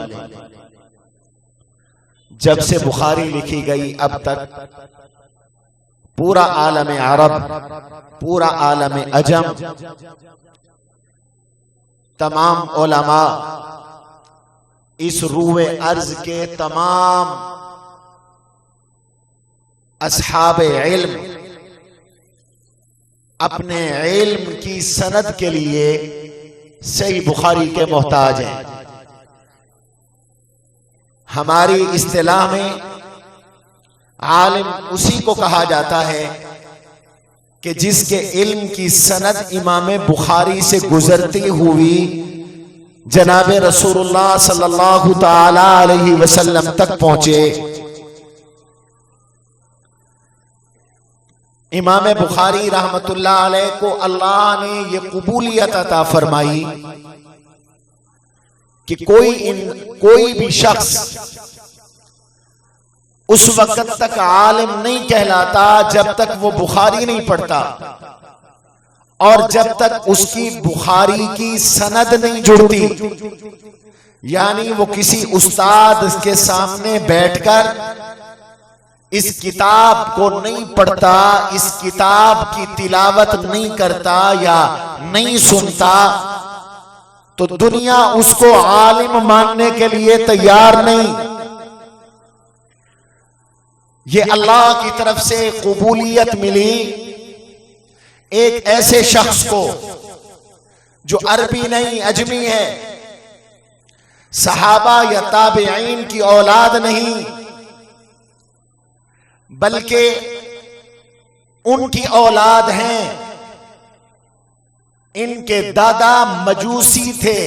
جب سے بخاری لکھی گئی اب تک پورا عالم عرب، پورا عالم عجم، تمام علماء، اس روئے ارض کے تمام اصحاب علم اپنے علم کی سند کے لیے صحیح بخاری کے محتاج ہیں۔ ہماری اصطلاح میں عالم اسی کو کہا جاتا ہے کہ جس کے علم کی سند امام بخاری سے گزرتی ہوئی جناب رسول اللہ صلی اللہ تعالی علیہ وسلم تک پہنچے۔ امام بخاری رحمت اللہ علیہ کو اللہ نے یہ قبولیت عطا فرمائی کہ کوئی بھی شخص اس وقت تک عالم نہیں کہلاتا جب تک وہ بخاری نہیں پڑھتا، اور جب تک اس کی بخاری کی سند نہیں جڑتی، یعنی وہ کسی استاد کے سامنے بیٹھ کر اس کتاب کو نہیں پڑھتا، اس کتاب کی تلاوت نہیں کرتا یا نہیں سنتا، تو دنیا اس کو عالم ماننے کے لیے تیار نہیں۔ یہ اللہ کی طرف سے قبولیت ملی ایک ایسے شخص کو جو عربی نہیں، اجمی ہے، صحابہ یا تابعین کی اولاد نہیں، بلکہ ان کی اولاد ہیں۔ ان کے دادا مجوسی تھے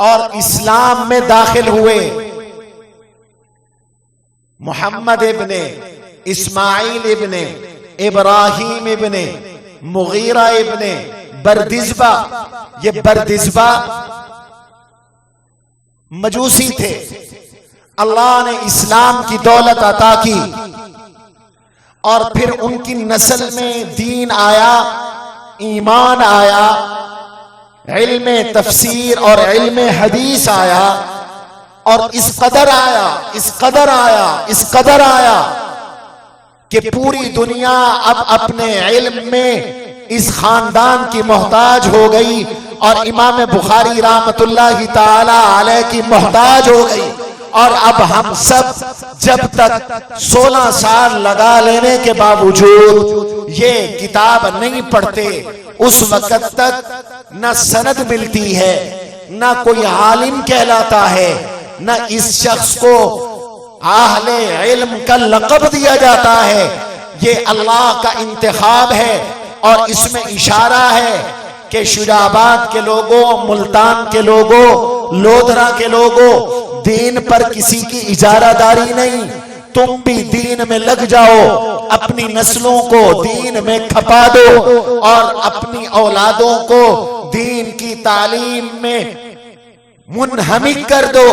اور اسلام میں داخل ہوئے۔ محمد ابن اسماعیل ابن ابراہیم ابن مغیرہ ابن بردزبہ، یہ بردزبہ مجوسی تھے۔ اللہ نے اسلام کی دولت عطا کی اور پھر ان کی نسل میں دین آیا، ایمان آیا، علم تفسیر اور علم حدیث آیا، اور اس قدر آیا کہ پوری دنیا اب اپنے علم میں اس خاندان کی محتاج ہو گئی، اور امام بخاری رحمت اللہ تعالی علیہ کی محتاج ہو گئی۔ اور اب ہم سب جب تک 16 سال لگا لینے کے باوجود یہ کتاب نہیں پڑھتے، اس وقت تک نہ سند ملتی ہے، نہ کوئی عالم کہلاتا ہے، نہ اس شخص کو اہل علم کا لقب دیا جاتا ہے۔ یہ اللہ کا انتخاب ہے، اور اس میں اشارہ ہے کہ شجاع آباد کے لوگوں، ملتان کے لوگوں، لودھرا کے لوگوں، دین پر کسی کی اجارہ داری نہیں، تم بھی دین میں لگ جاؤ، اپنی نسلوں کو دین میں کھپا دو اور اپنی اولادوں کو دین کی تعلیم میں منہمک کر دو۔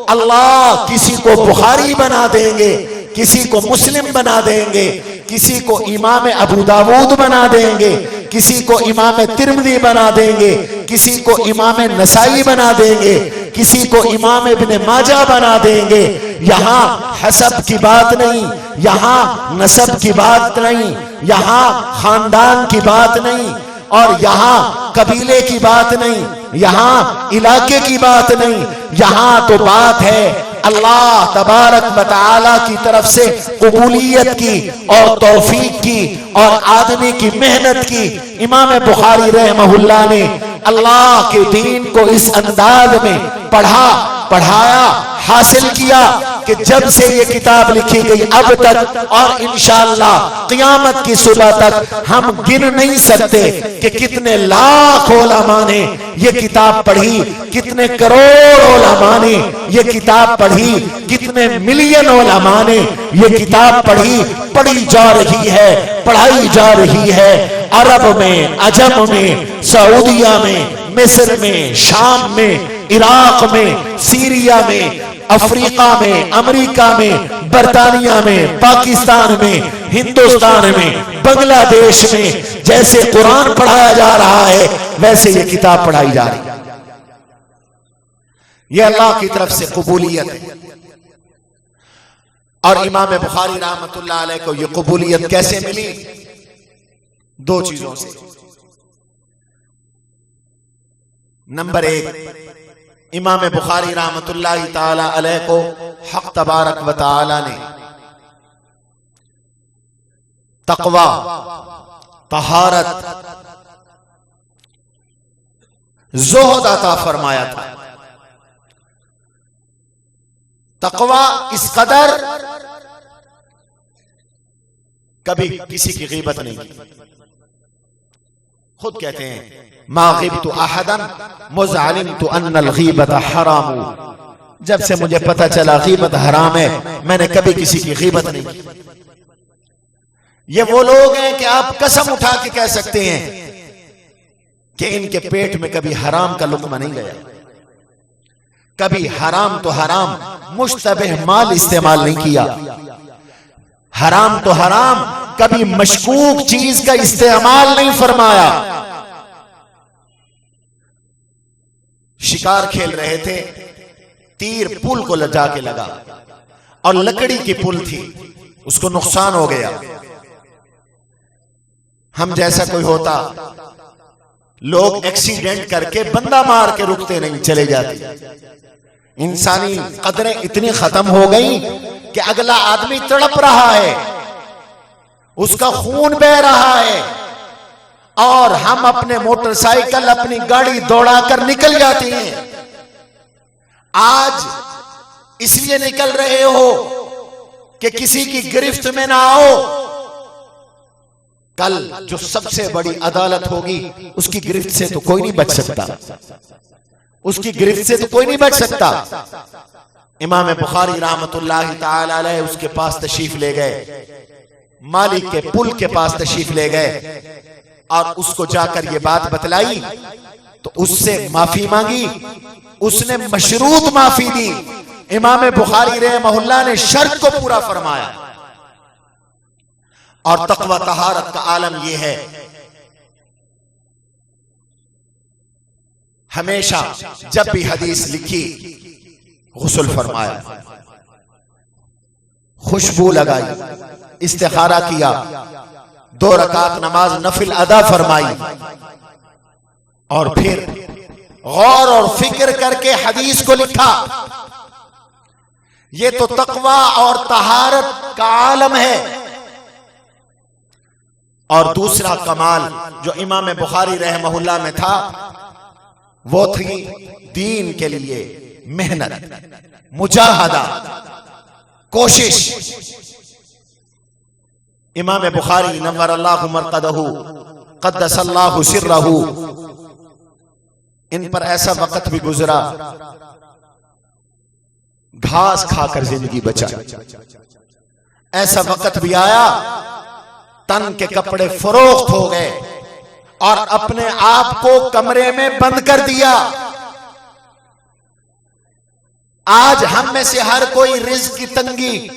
اللہ کسی کو بخاری بنا دیں گے، کسی کو مسلم بنا دیں گے، کسی کو امام ابو داود بنا دیں گے، کسی کو امام ترمذی بنا دیں گے، کسی کو امام نسائی بنا دیں گے، کسی کو امام ابن ماجہ بنا دیں گے۔ یہاں حسب کی بات نہیں، یہاں نسب کی بات نہیں، یہاں خاندان کی بات نہیں، اور یہاں قبیلے کی بات نہیں، یہاں علاقے کی بات نہیں، یہاں تو بات ہے اللہ تبارک و تعالی کی طرف سے قبولیت کی اور توفیق کی اور آدمی کی محنت کی۔ امام بخاری رحمہ اللہ نے اللہ کے دین کو اس انداز میں پڑھا، پڑھایا، حاصل کیا کہ جب سے یہ کتاب لکھی گئی اب تک، اور انشاءاللہ قیامت کی صبح تک ہم گن نہیں سکتے کہ کتنے لاکھ علماء نے یہ کتاب پڑھی، کتنے کروڑ علماء نے یہ کتاب پڑھی، کتنے ملین علماء نے یہ کتاب پڑھی، پڑھی جا رہی ہے، پڑھائی جا رہی ہے، عرب میں، عجم میں، سعودیہ میں، مصر میں، شام میں، عراق میں، سیریا میں، افریقہ میں، امریکہ میں، برطانیہ میں، پاکستان میں، ہندوستان میں، بنگلہ دیش میں جیسے قرآن پڑھایا جا رہا ہے ویسے یہ کتاب پڑھائی جا رہی ہے۔ یہ اللہ کی طرف سے قبولیت ہے۔ اور امام بخاری رحمت اللہ علیہ کو یہ قبولیت کیسے ملی؟ 2 چیزوں سے۔ نمبر 1، امام بخاری رحمت اللہ تعالی علیہ کو حق تبارک و تعالی نے تقوی، طہارت، زہد عطا فرمایا تھا۔ تقوی اس قدر کبھی کسی کی غیبت نہیں کی۔ خود کہتے ہیں ما غبت احدا مذ علمت ان الغیبت حرام، جب سے مجھے پتہ چلا غیبت حرام ہے میں نے کبھی کسی کی غیبت نہیں کی۔ یہ وہ لوگ ہیں کہ آپ قسم اٹھا کے کہہ سکتے ہیں کہ ان کے پیٹ میں کبھی حرام کا لقمہ نہیں گیا، کبھی حرام تو حرام مشتبہ مال استعمال نہیں کیا، حرام تو حرام کبھی مشکوک چیز کا استعمال نہیں فرمایا۔ شکار کھیل رہے تھے، تیر پل کو لجا کے لگا اور لکڑی کی پل تھی، اس کو نقصان ہو گیا۔ ہم جیسا کوئی ہوتا لوگ ایکسیڈنٹ کر کے بندہ مار کے رکتے نہیں، چلے جاتے۔ انسانی قدریں اتنی ختم ہو گئی کہ اگلا آدمی تڑپ رہا ہے، اس کا خون بہ رہا ہے، اور ہم اپنے موٹر سائیکل اپنی گاڑی دوڑا کر نکل جاتے ہیں۔ آج اس لیے نکل رہے ہو کہ کسی کی گرفت میں نہ آؤ، کل جو سب سے بڑی عدالت ہوگی اس کی گرفت سے تو کوئی نہیں بچ سکتا، اس کی گرفت سے تو کوئی نہیں بچ سکتا۔ امام بخاری رحمت اللہ تعالی علیہ اس کے پاس تشریف لے گئے، مالک کے پل کے پاس تشریف لے گئے، اور اس کو جا کر یہ بات بتلائی تو اس سے معافی مانگی، اس نے مشروط معافی دی۔ امام بخاری رحمہ اللہ نے شرط کو پورا فرمایا۔ اور تقوی طہارت کا عالم یہ ہے، ہمیشہ جب بھی حدیث لکھی غسل فرمایا، خوشبو لگائی، استخارہ کیا، 2 رکعت نماز نفل ادا فرمائی، اور پھر غور اور فکر کر کے حدیث کو لکھا۔ یہ تو تقوی اور طہارت کا عالم ہے۔ اور دوسرا کمال جو امام بخاری رحمہ اللہ میں تھا وہ تھی دین کے لیے محنت، مجاہدہ، کوشش۔ امام بخاری نور اللہ مرقدہ قدس اللہ سرہ، ان پر ایسا وقت بھی گزرا گھاس کھا کر زندگی بچا، ایسا وقت بھی آیا تن کے کپڑے فروخت ہو گئے اور اپنے آپ کو کمرے میں بند کر دیا۔ آج ہم میں سے ہر کوئی رزق کی تنگی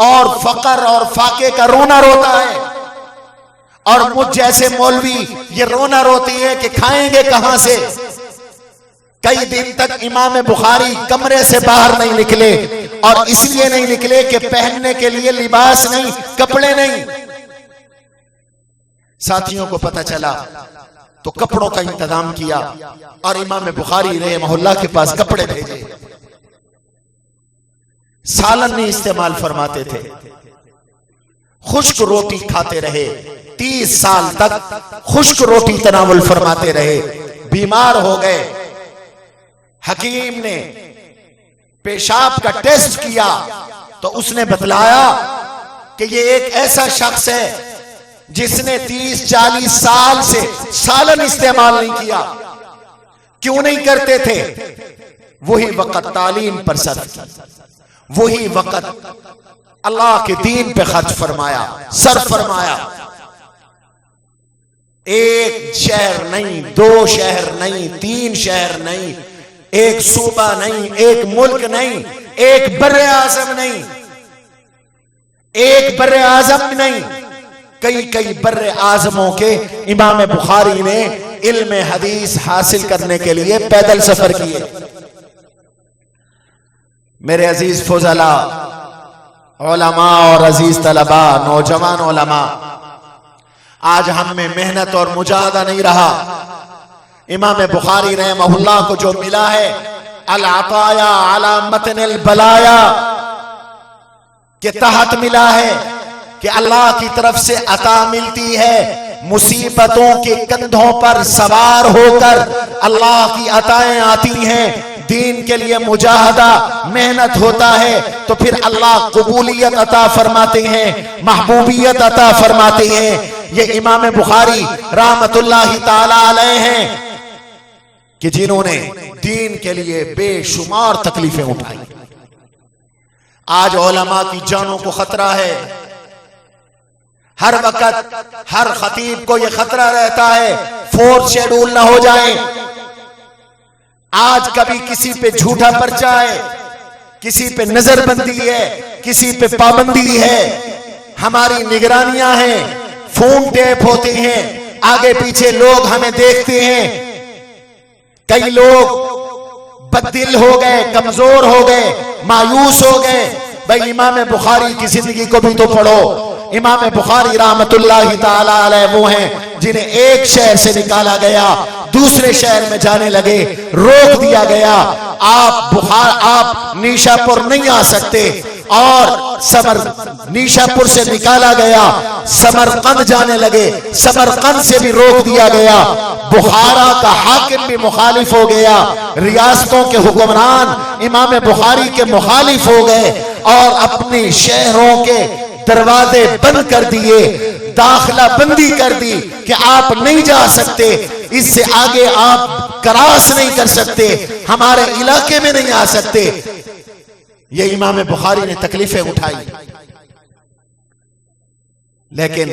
اور فقر اور فاقے کا رونا روتا ہے، اور مجھ جیسے مولوی یہ رونا روتی ہے کہ کھائیں گے کہاں سے۔ کئی دن تک امام بخاری کمرے سے باہر نہیں نکلے، اور اس لیے نہیں نکلے کہ پہننے کے لیے لباس نہیں، کپڑے نہیں۔ ساتھیوں کو پتہ چلا تو کپڑوں کا انتظام کیا، اور امام بخاری رحمہ اللہ کے پاس کپڑے بھیجے۔ سالن نہیں استعمال فرماتے تھے، خشک روٹی کھاتے رہے، 30 سال تک خشک روٹی تناول فرماتے رہے، بیمار ہو گئے۔ حکیم نے پیشاب کا ٹیسٹ کیا تو اس نے بتلایا کہ یہ ایک ایسا شخص ہے جس نے 30-40 سال سے سالن استعمال نہیں کیا۔ کیوں نہیں کرتے تھے؟ وہی وقت تعلیم پر صرف کی، وہی وقت اللہ کے دین پہ خرچ فرمایا، صرف فرمایا۔ ایک شہر نہیں، 2 شہر نہیں، 3 شہر نہیں، ایک صوبہ نہیں، ایک ملک نہیں، ایک بر اعظم نہیں، ایک بر اعظم نہیں، کئی بر اعظموں کے امام بخاری نے علم حدیث حاصل کرنے کے لیے پیدل سفر کیے۔ میرے عزیز فضلاء، علماء اور عزیز طلباء، نوجوان علماء، آج ہم میں محنت اور مجاہدہ نہیں رہا۔ امام بخاری رحمہ اللہ کو جو ملا ہے العطایا علی متن البلایا کے تحت ملا ہے کہ اللہ کی طرف سے عطا ملتی ہے، مصیبتوں کے کندھوں پر سوار ہو کر اللہ کی عطائیں آتی ہیں۔ دین کے لیے مجاہدہ، محنت ہوتا ہے تو پھر اللہ قبولیت عطا فرماتے ہیں، محبوبیت عطا فرماتے ہیں۔ یہ امام بخاری رحمت اللہ تعالی علیہ ہیں کہ جنہوں نے دین کے لیے بے شمار تکلیفیں اٹھائی۔ آج علماء کی جانوں کو خطرہ ہے، ہر وقت ہر خطیب کو یہ خطرہ رہتا ہے فورتھ شیڈول نہ ہو جائیں. آج کبھی کسی پہ جھوٹا پرچہ ہے، کسی پہ نظر بندی ہے، کسی پہ پابندی ہے. ہماری نگرانیاں ہیں، فون ٹیپ ہوتے ہیں، آگے پیچھے لوگ ہمیں دیکھتے ہیں. کئی لوگ بددل ہو گئے، کمزور ہو گئے، مایوس ہو گئے. بھائی امام بخاری کی زندگی کو بھی تو پڑھو. امام بخاری رحمت اللہ تعالی علیہ وہ ہیں جنہیں ایک شہر سے نکالا گیا، دوسرے شہر میں جانے لگے، روک دیا گیا. آپ نیشا پور نہیں آ سکتے، اور نیشا پور سے نکالا گیا، سمرقند جانے لگے، سمرقند سے بھی روک دیا گیا. بخارا کا حاکم بھی مخالف ہو گیا، ریاستوں کے حکمران امام بخاری کے مخالف ہو گئے اور اپنی شہروں کے دروازے بند کر دیے، داخلہ بندی کر دی کہ آپ نہیں جا سکتے، اس سے آگے آپ کراس نہیں کر سکتے، ہمارے علاقے میں نہیں آ سکتے. یہ امام بخاری نے تکلیفیں اٹھائی، لیکن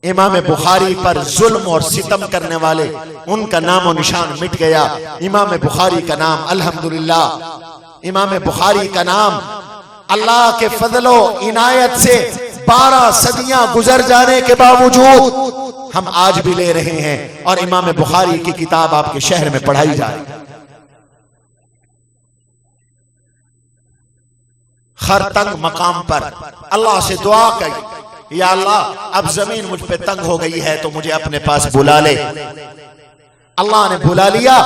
امام بخاری پر ظلم اور ستم کرنے والے ان کا نام و نشان مٹ گیا. امام بخاری کا نام الحمدللہ، امام بخاری کا نام اللہ کے فضل و عنایت سے 12 صدیاں گزر جانے کے باوجود ہم آج بھی لے رہے ہیں، اور امام بخاری کی کتاب آپ کے شہر میں پڑھائی جا رہی ہے. ہر تنگ مقام پر اللہ سے دعا کی، یا اللہ اب زمین مجھ پہ تنگ ہو گئی ہے تو مجھے اپنے پاس بلا لے. اللہ نے بلا لیا،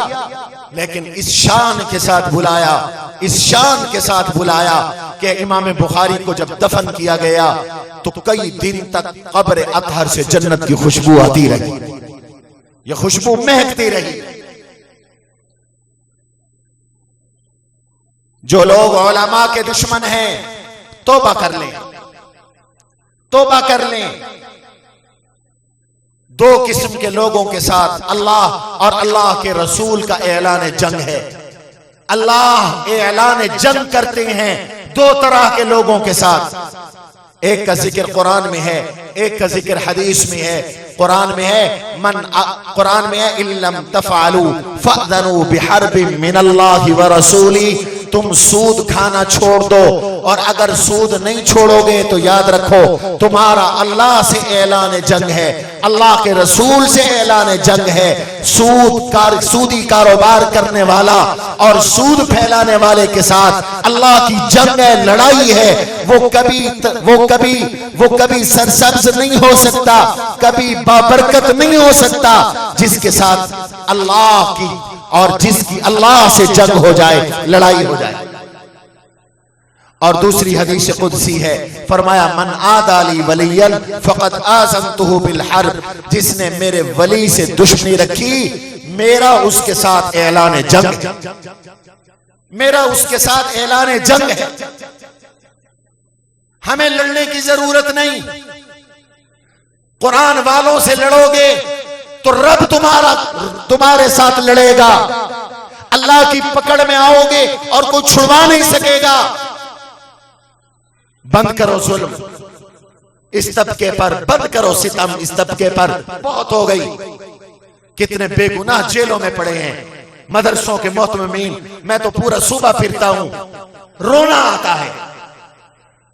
لیکن اس شان کے ساتھ بلایا، اس شان کے ساتھ بلایا کہ امام بخاری کو جب دفن کیا گیا تو کئی دن تک قبر اطہر سے جنت کی خوشبو آتی رہی، یہ خوشبو مہکتی رہی. جو لوگ علماء کے دشمن ہیں توبہ کر لیں، توبہ کر لیں. 2 قسم کے لوگوں کے ساتھ اللہ اور اللہ کے رسول کا اعلان جنگ ہے. اللہ اعلان جنگ کرتے ہیں 2 طرح کے لوگوں کے ساتھ. ایک کا ذکر قرآن میں ہے، ایک کا ذکر حدیث میں ہے. قرآن میں ہے قرآن میں ہے اِلَّمْ تَفْعَلُوا فَأْذَنُوا بِحَرْبٍ مِّنَ اللَّهِ وَرَسُولِهِ. تم سود کھانا چھوڑ دو، اور اگر سود نہیں چھوڑو گے تو یاد رکھو تمہارا اللہ سے اعلان جنگ ہے، اللہ کے رسول سے اعلان جنگ ہے. سودی کاروبار کرنے والا اور سود پھیلانے والے کے ساتھ اللہ کی جنگ ہے، لڑائی ہے. وہ کبھی سرسبز نہیں ہو سکتا، کبھی بابرکت نہیں ہو سکتا جس کے ساتھ اللہ کی اور جس کی اللہ سے جنگ ہو جائے، لڑائی ہو جائے. اور دوسری حدیث قدسی ہے، فرمایا من عادی لی ولیا فقد آذنتہ بالحرب. جس نے میرے ولی سے دشمنی رکھی میرا اس کے ساتھ اعلان جنگ، میرا اس کے ساتھ اعلان جنگ ہے. ہمیں لڑنے کی ضرورت نہیں. قرآن والوں سے لڑو گے تو رب تمہارے ساتھ لڑے گا. اللہ کی پکڑ میں آؤ گے اور کوئی چھڑوا نہیں سکے گا. بند کرو ظلم اس طبقے پر، بند کرو ستم اس طبقے پر. بہت ہو گئی. کتنے بے گناہ جیلوں میں پڑے ہیں، مدرسوں کے محتممین. میں تو پورا صوبہ پھرتا ہوں، رونا آتا ہے.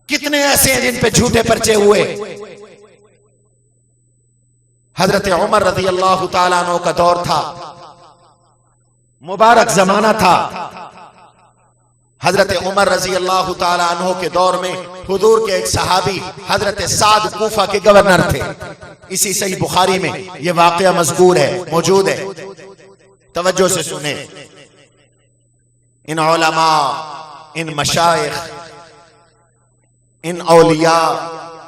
کتنے ایسے ہیں جن پہ جھوٹے پرچے ہوئے. حضرت عمر رضی اللہ تعالیٰ عنہ کا دور تھا، مبارک زمانہ تھا. حضرت عمر رضی اللہ تعالیٰ عنہ کے دور میں حضور کے ایک صحابی حضرت سعد کوفہ کے گورنر تھے. اسی صحیح بخاری میں یہ واقعہ مذکور ہے، موجود ہے. توجہ سے سنیں. ان علماء، ان مشائخ، ان اولیاء،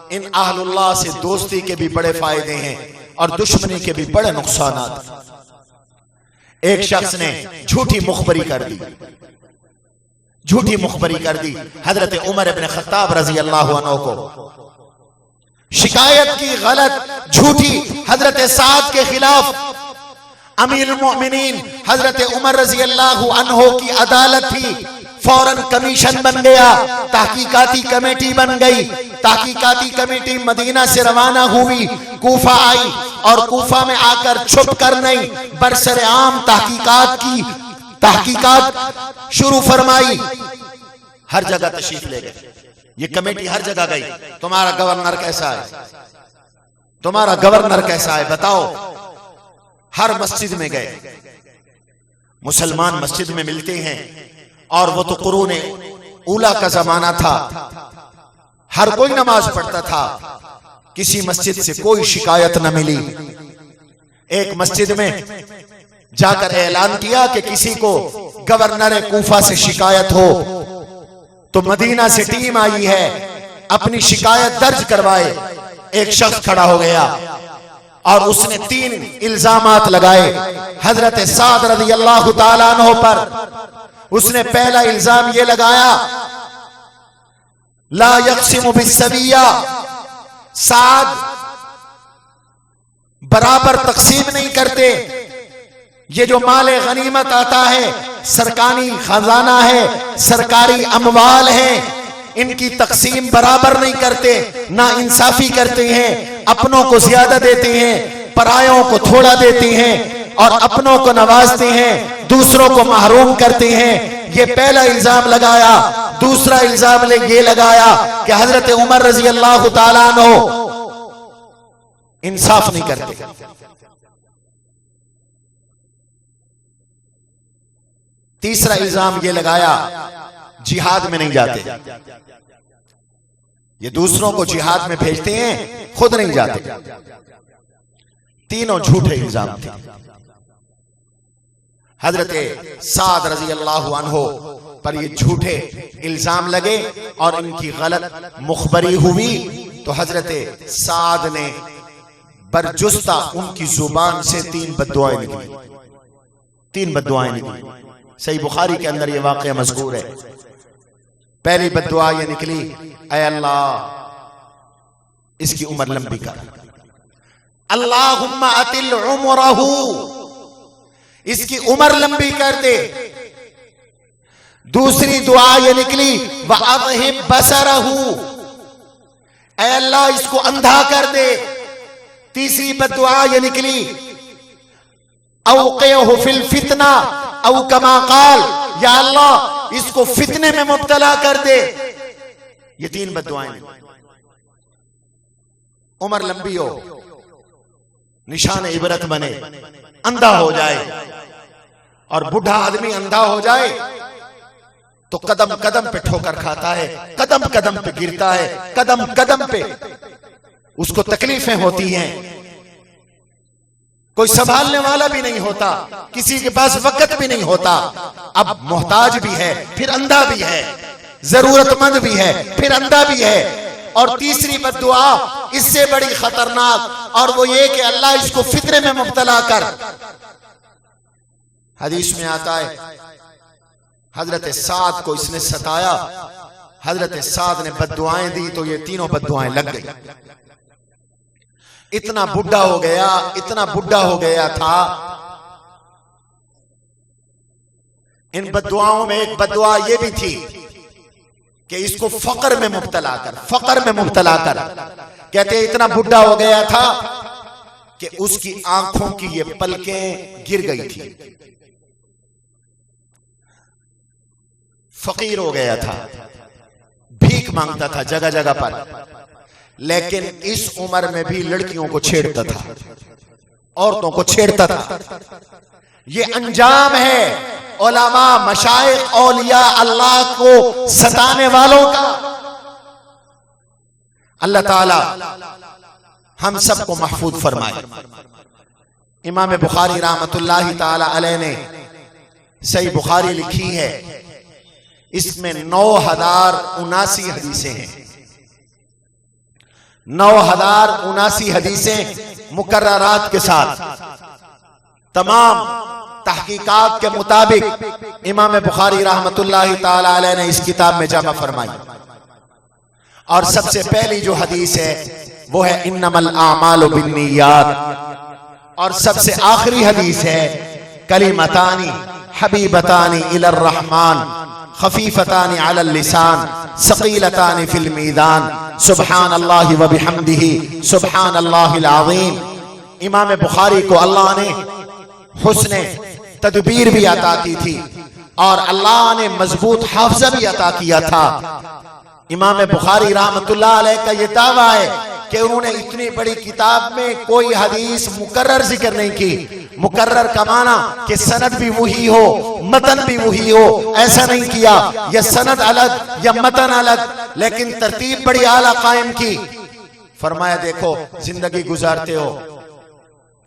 ان اہل اللہ سے دوستی کے بھی بڑے فائدے ہیں اور دشمنی کے بھی بڑے نقصانات. ایک شخص نے جھوٹی مخبری کر دی، جھوٹی مخبری کر دی. حضرت عمر ابن خطاب رضی اللہ عنہ کو شکایت کی غلط جھوٹی حضرت سعد کے خلاف. امیر المؤمنین حضرت عمر رضی اللہ عنہ کی عدالت تھی، فوراً کمیشن بن گیا، تحقیقاتی کمیٹی بن گئی. تحقیقاتی کمیٹی مدینہ سے روانہ ہوئی، کوفہ آئی اور کوفہ میں آ کر چھپ کر نہیں برسر عام تحقیقات شروع فرمائی، ہر جگہ تشریف لے گئے، یہ کمیٹی ہر جگہ گئی، تمہارا گورنر کیسا ہے، تمہارا گورنر کیسا ہے بتاؤ۔ ہر مسجد میں گئے، مسلمان مسجد میں ملتے ہیں، اور وہ تو قرون اولا کا زمانہ تھا، ہر کوئی نماز پڑھتا تھا، کسی مسجد سے کوئی شکایت نہ ملی۔ ایک مسجد میں جا کر اعلان کیا کہ کسی کو گورنر کوفہ سے شکایت ہو تو مدینہ سے ٹیم آئی ہے، اپنی شکایت درج کروائے۔ ایک شخص کھڑا ہو گیا اور اس نے 3 الزامات لگائے حضرت سعد رضی اللہ تعالیٰ عنہ پر۔ اس نے پہلا الزام یہ لگایا، لا یقسم بالسویہ، سعد برابر تقسیم نہیں کرتے، یہ جو مال غنیمت آتا ہے سرکاری خزانہ ہے، سرکاری اموال ہیں، ان کی تقسیم برابر نہیں کرتے، نا انصافی کرتے ہیں، اپنوں کو زیادہ دیتے ہیں، پرایوں کو تھوڑا دیتے ہیں، اور اپنوں کو نوازتے ہیں، دوسروں کو محروم کرتے ہیں۔ یہ پہلا الزام لگایا۔ دوسرا الزام یہ لگایا کہ حضرت عمر رضی اللہ تعالیٰ عنہ انصاف نہیں کرتے۔ تیسرا الزام یہ لگایا، جہاد میں نہیں جاتے، یہ دوسروں کو جہاد میں بھیجتے ہیں، خود نہیں جاتے۔ تینوں جھوٹے الزام تھے۔ حضرت سعد رضی اللہ عنہ پر یہ جھوٹے الزام لگے اور ان کی غلط مخبری ہوئی، تو حضرت سعد نے برجستہ ان کی زبان سے 3 بددعائیں نکلی، 3 بددعائیں نکلی۔ صحیح بخاری کے اندر یہ واقعہ مذکور ہے۔ پہلی بددعا یہ نکلی، اے اللہ اس کی عمر لمبی کر، اللہم اطل عمرہ، اس کی عمر لمبی کر دے۔ دوسری دعا یہ نکلی، وَأَضْحِبْ بَصَرَهُ، اے اللہ اس کو اندھا کر دے۔ تیسری بددعا یہ نکلی، اوقعہ فی الفتنہ او کما قال، یا اللہ اس کو فتنے میں مبتلا کر دے۔ یہ 3 بددعائیں۔ عمر لمبی ہو، نشان عبرت بنے، اندھا ہو جائے، اور بوڑھا آدمی اندھا ہو جائے تو قدم قدم پہ ٹھوکر کھاتا ہے، قدم قدم پہ گرتا ہے، قدم قدم پہ اس کو تکلیفیں ہوتی ہیں، کوئی سنبھالنے والا بھی نہیں ہوتا، کسی کے پاس وقت بھی نہیں ہوتا، اب محتاج بھی ہے، پھر اندھا بھی ہے، ضرورت مند بھی ہے، پھر اندھا بھی ہے۔ اور تیسری بددعا اس سے بڑی خطرناک، اور وہ یہ کہ اللہ اس کو فتنے میں مبتلا کر۔ حدیث میں آتا ہے حضرت سعد کو اس نے ستایا، حضرت سعد نے بددعائیں دی تو یہ 3 بددعائیں لگ گئی۔ اتنا بڈھا ہو گیا، اتنا بڈھا ہو گیا تھا۔ ان بددعاؤں میں ایک بددعا یہ بھی تھی کہ اس کو فقر میں مبتلا کر، فقر میں مبتلا کر۔ کہتے اتنا بڈھا ہو گیا تھا کہ اس کی آنکھوں کی یہ پلکیں گر گئی تھی، فقیر ہو گیا تھا، بھیک مانگتا تھا جگہ جگہ پر، لیکن اس عمر میں بھی لڑکیوں کو چھیڑتا تھا، عورتوں کو چھیڑتا تھا۔ یہ انجام ہے علماء، مشائخ، اولیاء اللہ کو ستانے والوں کا۔ اللہ تعالی ہم سب کو محفوظ فرمائے۔ امام بخاری رحمت اللہ تعالی علیہ نے صحیح بخاری لکھی ہے، اس میں 9079 حدیثیں ہیں، 9079 حدیثیں مقررات کے ساتھ، تمام تحقیقات کے مطابق امام بخاری رحمت اللہ تعالی علیہ نے اس کتاب میں جمع فرمائی۔ اور سب سے پہلی جو حدیث ہے وہ ہے انما الاعمال بالنیات، اور سب سے آخری حدیث ہے کلمتان حبیبتان الی الرحمن خفیفتان علی اللسان ثقیلتان فی المیزان سبحان اللہ و بحمدہ سبحان اللہ العظیم۔ امام بخاری کو اللہ نے حسن تدبیر بھی عطا کی تھی اور اللہ نے مضبوط حافظہ بھی عطا کیا تھا۔ امام بخاری رحمۃ اللہ علیہ کا یہ دعویٰ ہے کہ انہوں نے اتنی بڑی کتاب میں کوئی حدیث مکرر ذکر نہیں کی۔ مکرر کا معنی کہ سند بھی وہی ہو، متن بھی وہی ہو، ایسا نہیں کیا، یا سند الگ یا متن الگ، لیکن ترتیب بڑی اعلیٰ قائم کی۔ فرمایا دیکھو زندگی گزارتے ہو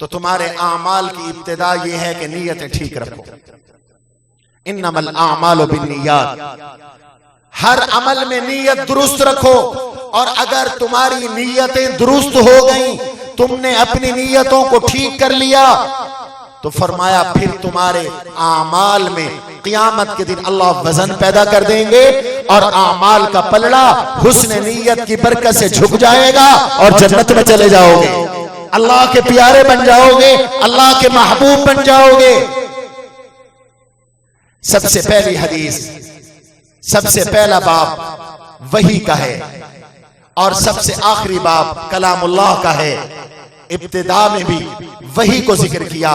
تو تمہارے اعمال کی ابتدا یہ ہے کہ نیتیں ٹھیک رکھو۔ انما الاعمال بالنیات، ہر عمل میں نیت درست رکھو، اور اگر تمہاری نیتیں درست ہو گئیں، تم نے اپنی نیتوں کو ٹھیک کر لیا، تو فرمایا پھر تمہارے اعمال میں قیامت کے دن اللہ وزن پیدا کر دیں گے، اور اعمال کا پلڑا حسن نیت کی برکت سے جھک جائے گا اور جنت میں چلے جاؤ گے، اللہ کے پیارے بن جاؤ گے، اللہ کے محبوب بن جاؤ گے۔ سب سے پہلی حدیث، سب سے پہلا باب وحی کا ہے، اور سب سے آخری باب کلام اللہ کا ہے۔ ابتدا میں بھی وحی کو ذکر کیا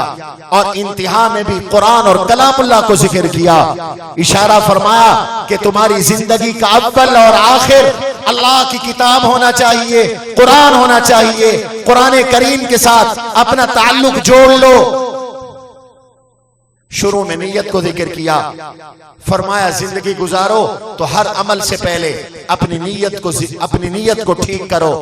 اور انتہا میں بھی قرآن اور کلام اللہ کو ذکر کیا۔ اشارہ فرمایا کہ تمہاری زندگی کا اول اور آخر اللہ کی کتاب ہونا چاہیے، قرآن ہونا چاہیے۔ قرآن کریم کے ساتھ اپنا تعلق جوڑ لو۔ شروع میں نیت کو ذکر کیا، فرمایا زندگی گزارو تو ہر عمل سے پہلے اپنی نیت کو ٹھیک کرو،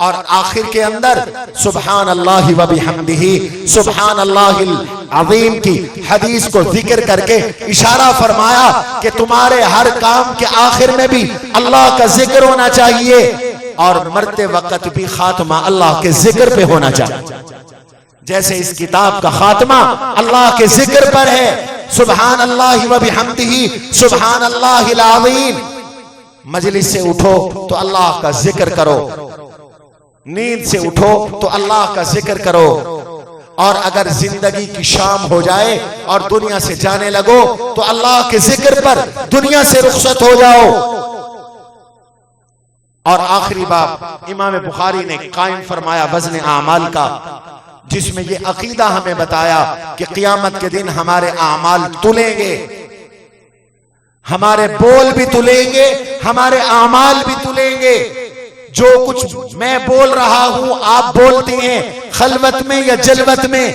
اور آخر کے اندر سبحان اللہ و بحمدہ سبحان اللہ العظیم کی حدیث کو ذکر کر کے اشارہ فرمایا کہ تمہارے ہر کام کے آخر میں بھی اللہ کا ذکر ہونا چاہیے، اور مرتے وقت بھی خاتمہ اللہ کے ذکر پہ ہونا چاہیے۔ جیسے اس کتاب کا خاتمہ اللہ کے ذکر پر ہے، سبحان اللہ و بحمدہ سبحان اللہ العظیم۔ مجلس سے اٹھو تو اللہ کا ذکر کرو، نیند سے اٹھو تو اللہ کا ذکر کرو، اور اگر زندگی کی شام ہو جائے اور دنیا سے جانے لگو تو اللہ کے ذکر پر دنیا سے رخصت ہو جاؤ۔ اور آخری باب امام بخاری نے قائم فرمایا وزن اعمال کا، جس میں یہ عقیدہ ہمیں بتایا کہ قیامت کے دن ہمارے اعمال تلیں گے، ہمارے بول بھی تلیں گے، ہمارے اعمال بھی تلیں گے۔ جو کچھ میں بول رہا ہوں آپ بولتے ہیں، خلوت میں یا جلوت میں،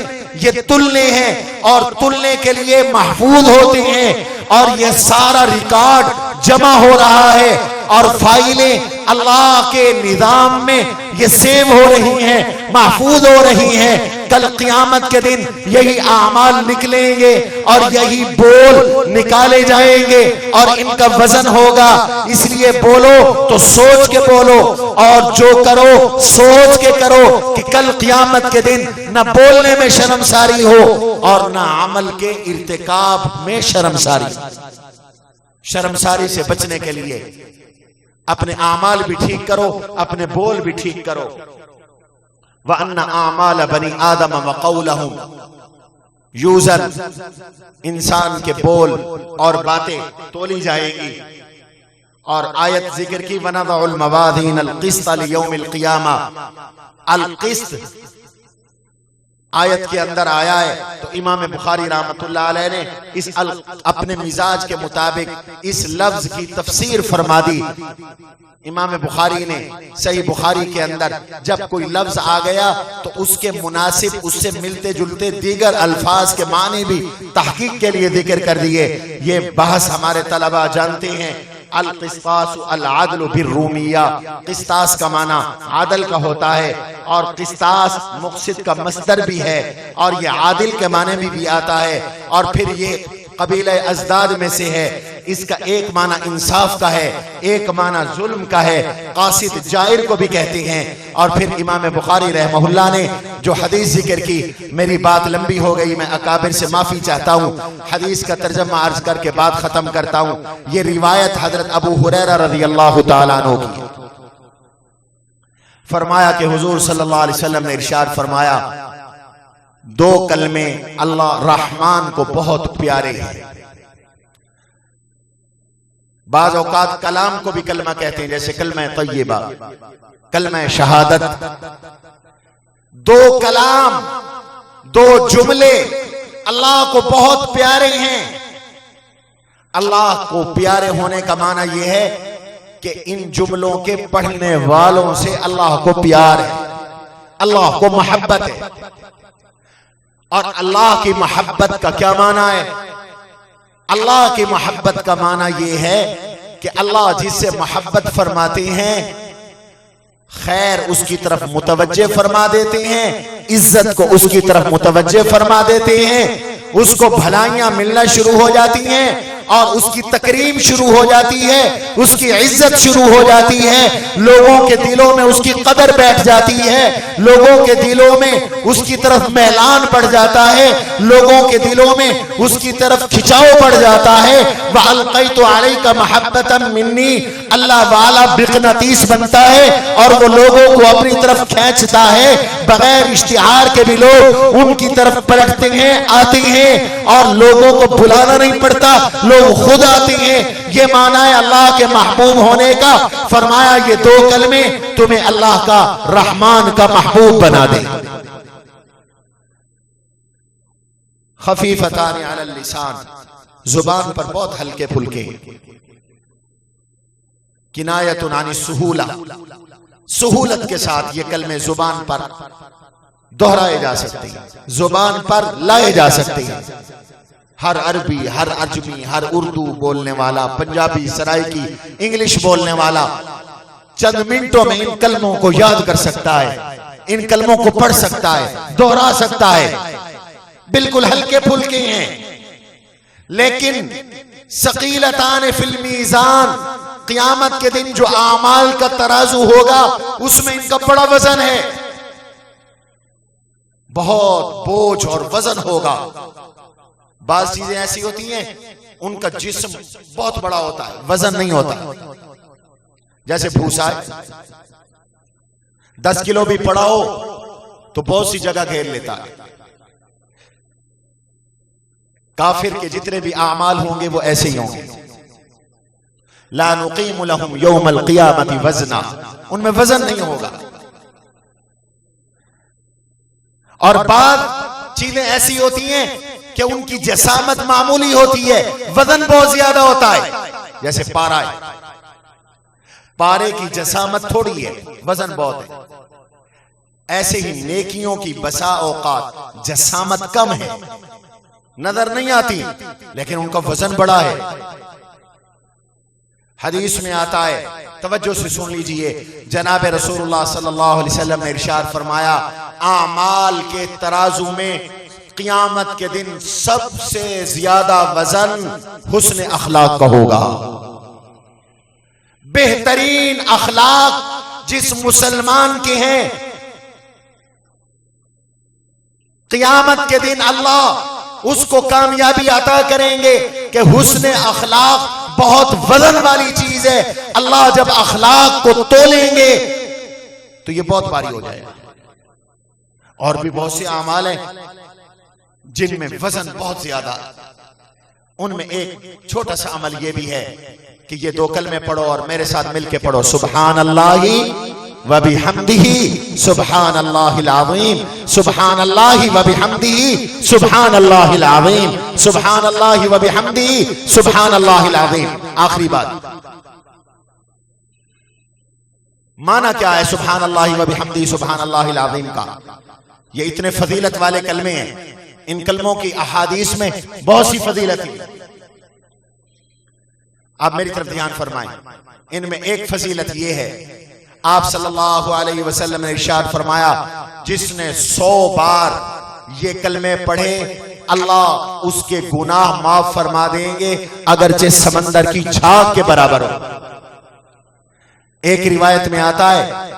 یہ تلنے ہیں اور تلنے کے لیے محفوظ ہوتے ہیں، اور یہ سارا ریکارڈ جمع ہو رہا ہے، اور فائلیں اللہ کے نظام میں یہ سیو ہو رہی ہیں، محفوظ ہو رہی ہیں۔ کل قیامت کے دن یہی اعمال نکلیں گے اور یہی بول نکالے جائیں گے، اور ان کا وزن ہوگا۔ اس لیے بولو تو سوچ کے بولو، اور جو کرو سوچ کے کرو کہ کل قیامت کے دن نہ بولنے میں شرمساری ہو اور نہ عمل کے ارتکاب میں شرمساری۔ شرمساری سے بچنے کے لیے اپنے اعمال بھی ٹھیک کرو، اپنے بول بھی ٹھیک کرو۔ وَأَنَّ أَعْمَالَ بَنِي آدَمَ وَقَوْلَهُمْ یوزن، انسان کے بول اور باتیں تولی جائیں گی۔ اور آیت ذکر کی وَنَضَعُ الْمَوَازِينَ الْقِسْطَ لِيَوْمِ الْقِيَامَةِ، القسط آیت کے اندر آیا ہے، تو امام بخاری رحمۃ اللہ علیہ نے اس اپنے مزاج کے مطابق اس لفظ کی تفسیر فرما دی۔ امام بخاری نے صحیح بخاری کے اندر جب کوئی لفظ آ گیا تو اس کے مناسب، اس سے ملتے جلتے دیگر الفاظ کے معنی بھی تحقیق کے لیے ذکر کر دیے۔ یہ بحث ہمارے طلبہ جانتے ہیں۔ القسطاس العدل بالرومیہ، قسطاس کا معنی عادل کا ہوتا ہے، اور قسطاس مقصد کا مصدر بھی ہے، اور یہ عادل کے معنی میں بھی آتا ہے، اور پھر یہ قبیلہ ازداد میں سے ہے۔ اس کا ایک معنی انصاف کا ہے، ایک معنی ظلم کا ہے، قاصد جائر کو بھی کہتے ہیں۔ اور پھر امام بخاری رحمہ اللہ نے جو حدیث ذکر کی، میری بات لمبی ہو گئی، میں اکابر سے معافی چاہتا ہوں، حدیث کا ترجمہ عرض کر کے بات ختم کرتا ہوں۔ یہ روایت حضرت ابو ہریرہ رضی اللہ تعالیٰ عنہ کی، فرمایا کہ حضور صلی اللہ علیہ وسلم نے ارشاد فرمایا، دو کلمے اللہ رحمان کو بہت پیارے ہیں، بعض اوقات کلام کو بھی کلمہ کہتے ہیں، جیسے کلمہ طیبہ، کلمہ شہادت. دو کلام، دو جملے اللہ کو بہت پیارے ہیں. اللہ کو پیارے ہونے کا معنی یہ ہے کہ ان جملوں کے پڑھنے والوں سے اللہ کو پیار ہے، اللہ کو محبت ہے. اور اللہ کی محبت کا کیا معنی ہے؟ اللہ کی محبت کا معنی یہ ہے کہ اللہ جس سے محبت فرماتے ہیں خیر اس کی طرف متوجہ فرما دیتے ہیں، عزت کو اس کی طرف متوجہ فرما دیتے ہیں، اس کو بھلائیاں ملنا شروع ہو جاتی ہیں اور اس کی تکریم شروع ہو جاتی ہے، اس کی عزت شروع ہو جاتی ہے، لوگوں کے دلوں میں اس کی قدر بیٹھ جاتی ہے، لوگوں کے دلوں میں اس کی طرف میلان بڑھ جاتا ہے، لوگوں کے دلوں میں اس کی طرف کھچاؤ بڑھ جاتا ہے. وَأَلْقَيْتُ عَلَيْكَ مَحَبَّةً مِّنِّي، اللہ والا بقناطیس بنتا ہے اور وہ لوگوں کو اپنی طرف کھینچتا ہے. بغیر اشتہار کے بھی لوگ ان کی طرف پلٹتے ہیں، آتے ہیں اور لوگوں کو بلانا نہیں پڑتا، لوگ خود آتے ہیں. یہ معنی ہے اللہ کے محبوب ہونے کا. فرمایا یہ دو کلمے تمہیں اللہ کا رحمان کا محبوب بنا دیں. خفیفتان علی اللسان، زبان پر بہت ہلکے پھلکے. کنایت عن السہولہ، سہولت کے ساتھ یہ کلمے زبان پر دہرائے جا سکتے ہیں، زبان پر لائے جا سکتے ہیں. ہر عربی، ہر عجمی، ہر اردو بولنے والا، پنجابی، سرائکی، انگلش بولنے والا چند منٹوں میں ان کلموں کو یاد کر سکتا ہے، ان کلموں کو پڑھ سکتا ہے، دہرا سکتا ہے. بالکل ہلکے پھلکے ہیں، لیکن ثقیلتان فی المیزان، قیامت کے دن جو اعمال کا ترازو ہوگا اس میں ان کا بڑا وزن ہے، بہت بوجھ اور وزن ہوگا. بعض چیزیں ایسی ہوتی ہیں ان کا جسم بہت بڑا ہوتا ہے، وزن نہیں ہوتا. جیسے بھوسا ہے، 10 کلو بھی پڑا ہو تو بہت سی جگہ گھیر لیتا ہے. کافر کے جتنے بھی اعمال ہوں گے وہ ایسے ہی ہوں گے. لا نقیم لهم یوم القیامت وزنا، ان میں وزن نہیں ہوگا. اور بعض چیزیں ایسی ہوتی ہیں کہ ان کی جسامت معمولی ہوتی ہے، وزن بہت زیادہ ہوتا ہے. جیسے پارا ہے، پارے کی جسامت تھوڑی ہے، وزن بہت ہے. ایسے ہی نیکیوں کی بسا اوقات جسامت کم ہے، نظر نہیں آتی، لیکن ان کا وزن بڑا ہے. حدیث میں آتا ہے، توجہ سے سن لیجئے، جناب رسول اللہ صلی اللہ علیہ وسلم نے ارشاد فرمایا اعمال کے ترازو میں قیامت کے دن سب سے زیادہ وزن حسن اخلاق کا ہوگا. بہترین اخلاق جس مسلمان کے ہیں، قیامت کے دن اللہ اس کو کامیابی عطا کریں گے کہ حسن اخلاق بہت وزن والی چیز ہے. اللہ جب اخلاق کو تولیں گے تو یہ بہت بھاری ہو جائے گا. اور بھی بہت سے اعمال ہیں جن میں وزن بہت زیادہ، ان میں ایک چھوٹا سا عمل یہ بھی ہے کہ یہ دو کلمے پڑھو اور میرے ساتھ مل کے پڑھو، سبحان اللہ وبحمدہ سبحان اللہ العظیم، سبحان اللہ وبحمدہ سبحان اللہ العظیم، سبحان اللہ وبحمدہ سبحان اللہ العظیم. آخری بات، معنی کیا ہے سبحان اللہ وبحمدہ سبحان اللہ العظیم کا؟ یہ اتنے فضیلت والے کلمے ہیں، ان کلموں کی احادیث میں بہت سی فضیلت ہے. آپ میری طرف دھیان فرمائیں. ان میں ایک فضیلت یہ ہے، آپ صلی اللہ علیہ وسلم نے ارشاد فرمایا جس نے 100 بار یہ کلمے پڑھے اللہ اس کے گناہ معاف فرما دیں گے اگرچہ سمندر کی جھاگ کے برابر ہو. ایک روایت میں آتا ہے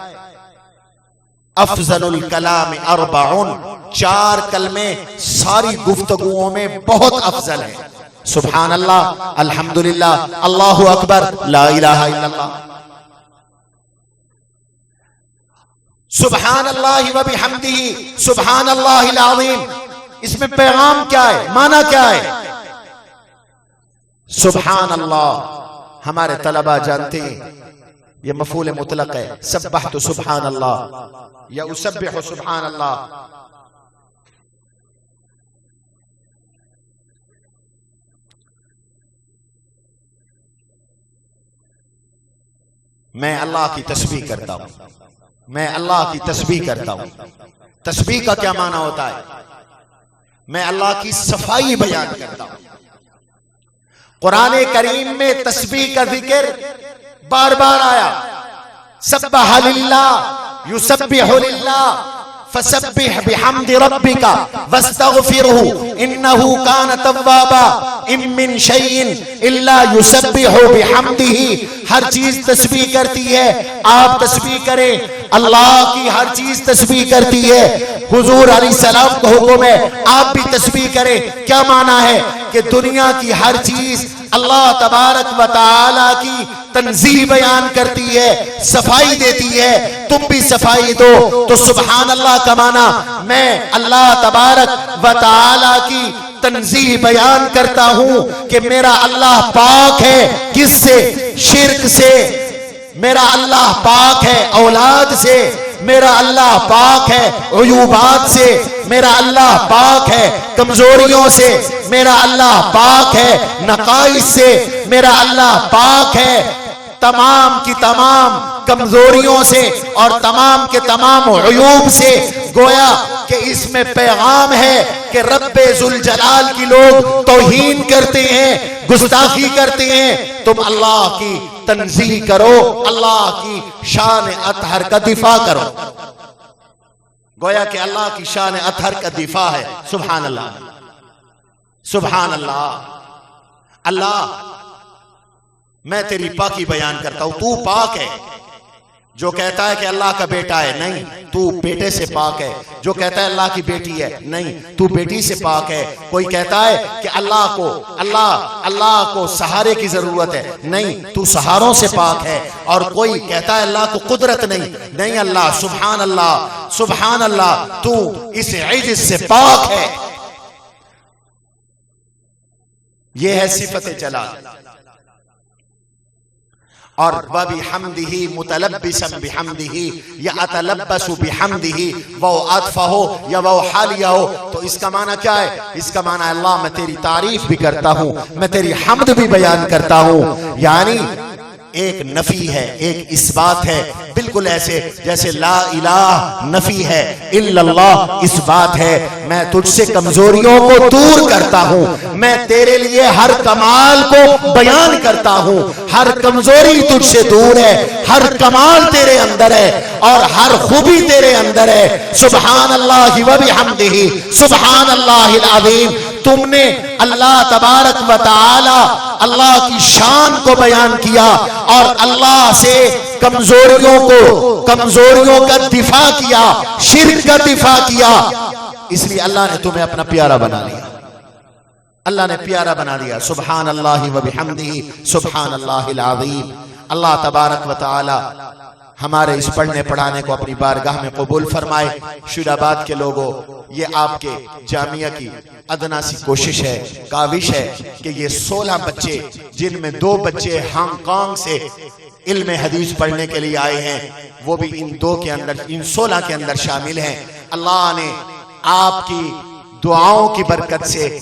افضل الکلام 40، 4 کلمے ساری گفتگوؤں میں بہت افضل ہیں، سبحان اللہ، الحمدللہ، اللہ اکبر، لا الہ الا اللہ. سبحان اللہ وبحمدہ سبحان اللہ العظیم، اس میں پیغام کیا ہے، معنی کیا ہے؟ سبحان اللہ ہمارے طلبہ جانتے ہیں یہ مفعول مطلق ہے، سبحت سبحان اللہ یا اسبح سبحان اللہ. میں اللہ کی تسبیح کرتا ہوں، میں اللہ کی تسبیح کرتا ہوں. تسبیح کا کیا معنی ہوتا ہے؟ میں اللہ کی صفائی بیان کرتا ہوں. قرآن کریم میں تسبیح کا ذکر بار بار آیا. سبح للہ یسبح للہ فسبح بحمد ربک واستغفرہ انہ کان توابا ان من شیء الا یسبح بحمدہ. ہر چیز تسبیح کرتی ہے، آپ تسبیح کریں. اللہ کی ہر چیز تسبیح کرتی ہے. حضور علیہ السلام کو حکم ہے آپ بھی تسبیح کریں. کیا معنی ہے؟ کہ دنیا کی ہر چیز اللہ تبارک و تعالی کی تنزیہ بیان کرتی ہے، صفائی دیتی ہے. تم بھی صفائی دو. تو سبحان اللہ کا معنی میں اللہ تبارک و تعالی کی تنزیہ بیان کرتا ہوں کہ میرا اللہ پاک ہے. کس سے؟ شرک سے. میرا اللہ پاک ہے اولاد سے. میرا اللہ پاک ہے عیوبات سے. میرا اللہ پاک ہے کمزوریوں سے. میرا اللہ پاک ہے نقائص سے. میرا اللہ پاک ہے تمام کی تمام کمزوریوں سے اور تمام کے تمام عیوب سے. گویا کہ اس میں پیغام ہے کہ رب ذوالجلال کی لوگ توہین کرتے ہیں، گستاخی کرتے ہیں. تم اللہ کی تنزیہ کرو، اللہ کی شان اطہر کا دفاع کرو. گویا کہ اللہ کی شان اطہر کا دفاع ہے. سبحان اللہ، سبحان اللہ. اللہ میں تیری پاکی بیان کرتا ہوں، تو پاک ہے. جو کہتا ہے کہ اللہ کا بیٹا ہے، نہیں، تو بیٹے سے پاک ہے. جو کہتا ہے اللہ کی بیٹی ہے، نہیں، تو بیٹی سے پاک ہے. کوئی کہتا ہے کہ اللہ کو سہارے کی ضرورت ہے، نہیں، تو سہاروں سے پاک ہے. اور کوئی کہتا ہے اللہ کو قدرت نہیں، اللہ سبحان اللہ، سبحان اللہ، تو اس عجز سے پاک ہے. یہ ہے صفت جلال. اور وَبِحَمْدِهِ مُتَلَبِّسًا بِحَمْدِهِ یا أَتَلَبَّسُ بِحَمْدِهِ وہ عطف ہو یا وہ حالیہ ہو. تو اس کا معنی کیا ہے؟ اس کا معنی اللہ میں تیری تعریف بھی کرتا ہوں، میں تیری حمد بھی بیان کرتا ہوں. یعنی ایک نفی ہے، ایک اثبات ہے. بالکل ایسے جیسے لا الہ نفی ہے، الا اللہ اثبات ہے. میں تجھ سے کمزوریوں کو دور کرتا ہوں، میں تیرے لیے ہر کمال کو بیان کرتا ہوں. ہر کمزوری تجھ سے دور ہے، ہر کمال تیرے اندر ہے اور ہر خوبی تیرے اندر ہے. سبحان اللہ و بحمدہ سبحان اللہ العظیم. تم نے اللہ تبارک و تعالی اللہ کی شان کو بیان کیا اور اللہ سے کمزوریوں کا دفاع کیا، شرک کا دفاع کیا. اس لیے اللہ نے تمہیں اپنا پیارا بنا لیا. اللہ نے پیارا بنا لیا. سبحان اللہ و بحمدہ سبحان اللہ العظیم. اللہ تبارک و تعالی ہمارے اس پڑھنے پڑھانے کو اپنی بارگاہ میں قبول فرمائے. شوراباد کے لوگوں، یہ آپ کے جامعہ کی ادنا سی کوشش ہے، کاوش ہے کہ یہ 16 بچے، جن میں 2 بچے ہانگ کانگ سے علم حدیث پڑھنے کے لیے آئے ہیں، وہ بھی ان 16 کے اندر شامل ہیں. اللہ نے آپ کی دعاؤں کی برکت سے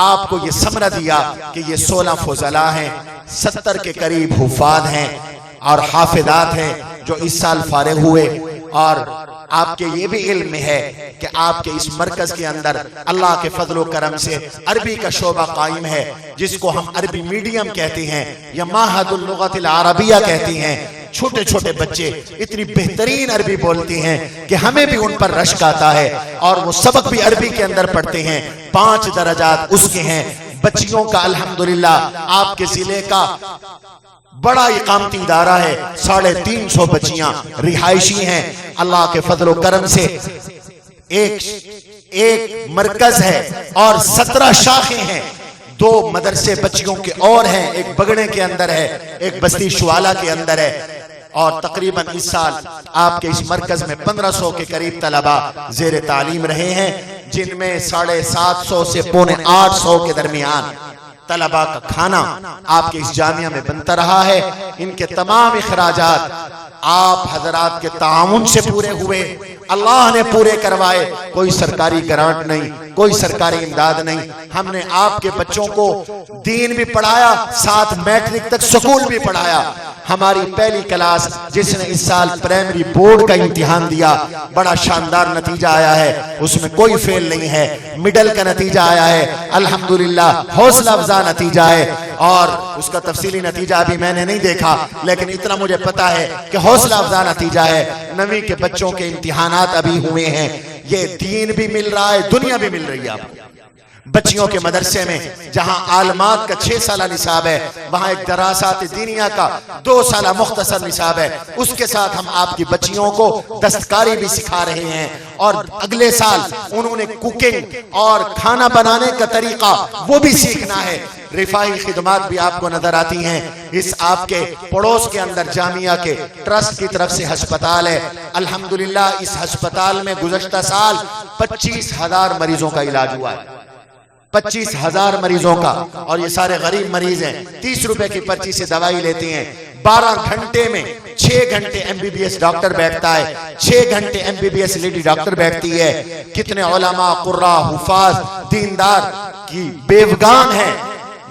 آپ کو یہ ثمرہ دیا کہ یہ 16 فضلاء ہیں، 70 کے قریب حفاظ ہیں اور حافظات ہیں جو اس سال فارغ ہوئے. اور آپ کے یہ بھی علم ہے کہ آپ کے اس مرکز کے اندر اللہ کے فضل و کرم سے عربی کا شعبہ قائم ہے، جس کو ہم عربی میڈیم کہتے ہیں یا معہد اللغت العربیہ کہتے ہیں. چھوٹے چھوٹے بچے اتنی بہترین عربی بولتے ہیں کہ ہمیں بھی ان پر رشک آتا ہے اور وہ سبق بھی عربی کے اندر پڑھتے ہیں. 5 درجات اس کے ہیں. بچیوں کا الحمدللہ آپ کے ضلع کا بڑا اقامتی ادارہ ہے. 350 بچیاں رہائشی ہیں. اللہ کے فضل و کرم سے ایک مرکز ہے اور 17 شاخیں ہیں. 2 مدرسے بچیوں کے اور ہیں، ایک بگڑے کے اندر ہے، ایک بستی شوالا کے اندر ہے. اور تقریباً اس سال آپ کے اس مرکز میں 1500 کے قریب طلبہ زیر تعلیم رہے ہیں، جن میں 750 سے 850 کے درمیان طلباء کا کھانا آپ کے اس جامعہ میں بنتا رہا ہے. ان کے تمام اخراجات آپ حضرات کے تعاون سے پورے ہوئے, اللہ نے پورے کروائے. کوئی سرکاری گرانٹ نہیں, کوئی سرکاری امداد نہیں. ہم نے آپ کے بچوں کو دین بھی پڑھایا, ساتھ میٹرک تک سکول بھی پڑھایا. ہماری پہلی کلاس جس نے اس سال پرائمری بورڈ کا امتحان دیا, بڑا شاندار نتیجہ آیا ہے, اس میں کوئی فیل نہیں ہے, مڈل کا نتیجہ آیا ہے, الحمدللہ حوصلہ افزا نتیجہ ہے. اور اس کا تفصیلی نتیجہ ابھی میں نے نہیں دیکھا, لیکن اتنا مجھے پتا ہے کہ حوصلہ افزا نتیجہ ہے. 9ویں کے بچوں کے امتحانات ابھی ہوئے ہیں. یہ دین بھی مل رہا ہے, دنیا بھی مل رہی ہے. آپ بچیوں کے مدرسے میں جہاں عالمات کا 6 سالہ نصاب ہے, وہاں ایک دراسات دینیہ کا 2 سالہ مختصر نصاب ہے. اس کے ساتھ ہم آپ کی بچیوں کو دستکاری بھی سکھا رہے ہیں, اور اگلے سال انہوں نے کوکنگ اور کھانا بنانے کا طریقہ وہ بھی سیکھنا ہے. رفاہی خدمات بھی آپ کو نظر آتی ہیں. اس آپ کے پڑوس کے اندر جامعہ کے ٹرسٹ کی طرف سے ہسپتال ہے. الحمدللہ اس ہسپتال میں گزشتہ سال 25,000 مریضوں کا علاج ہوا ہے. 25,000 مریضوں کا, اور یہ سارے غریب مریض ہیں. 30 روپے کی پرچی سے دوائی لیتے ہیں. 12 گھنٹے میں 6 گھنٹے MBBS ڈاکٹر بیٹھتا ہے, 6 گھنٹے MBBS لیڈی ڈاکٹر بیٹھتی ہے. کتنے علماء, قراء, حفاظ, دیندار کی بیوگان ہیں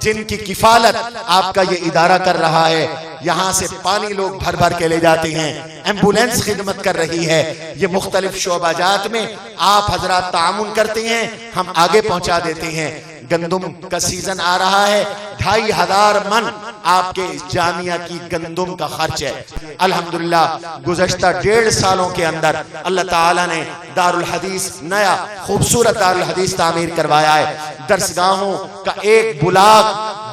جن کی کفالت آپ کا یہ ادارہ کر رہا ہے. یہاں سے پانی لوگ بھر بھر کے لے جاتے ہیں, ایمبولینس خدمت کر رہی ہے. یہ مختلف شعبہ جات میں آپ حضرات تعاون کرتے ہیں, ہم آگے پہنچا دیتے ہیں. گندم کا سیزن آ رہا ہے, 2,500 من آپ کے اس جامعہ کی گندم کا خرچ ہے. الحمدللہ گزشتہ 1.5 سالوں کے اندر اللہ تعالیٰ نے دارالحدیث, نیا خوبصورت دارالحدیث تعمیر کروایا ہے. درسگاہوں کا ایک بلاک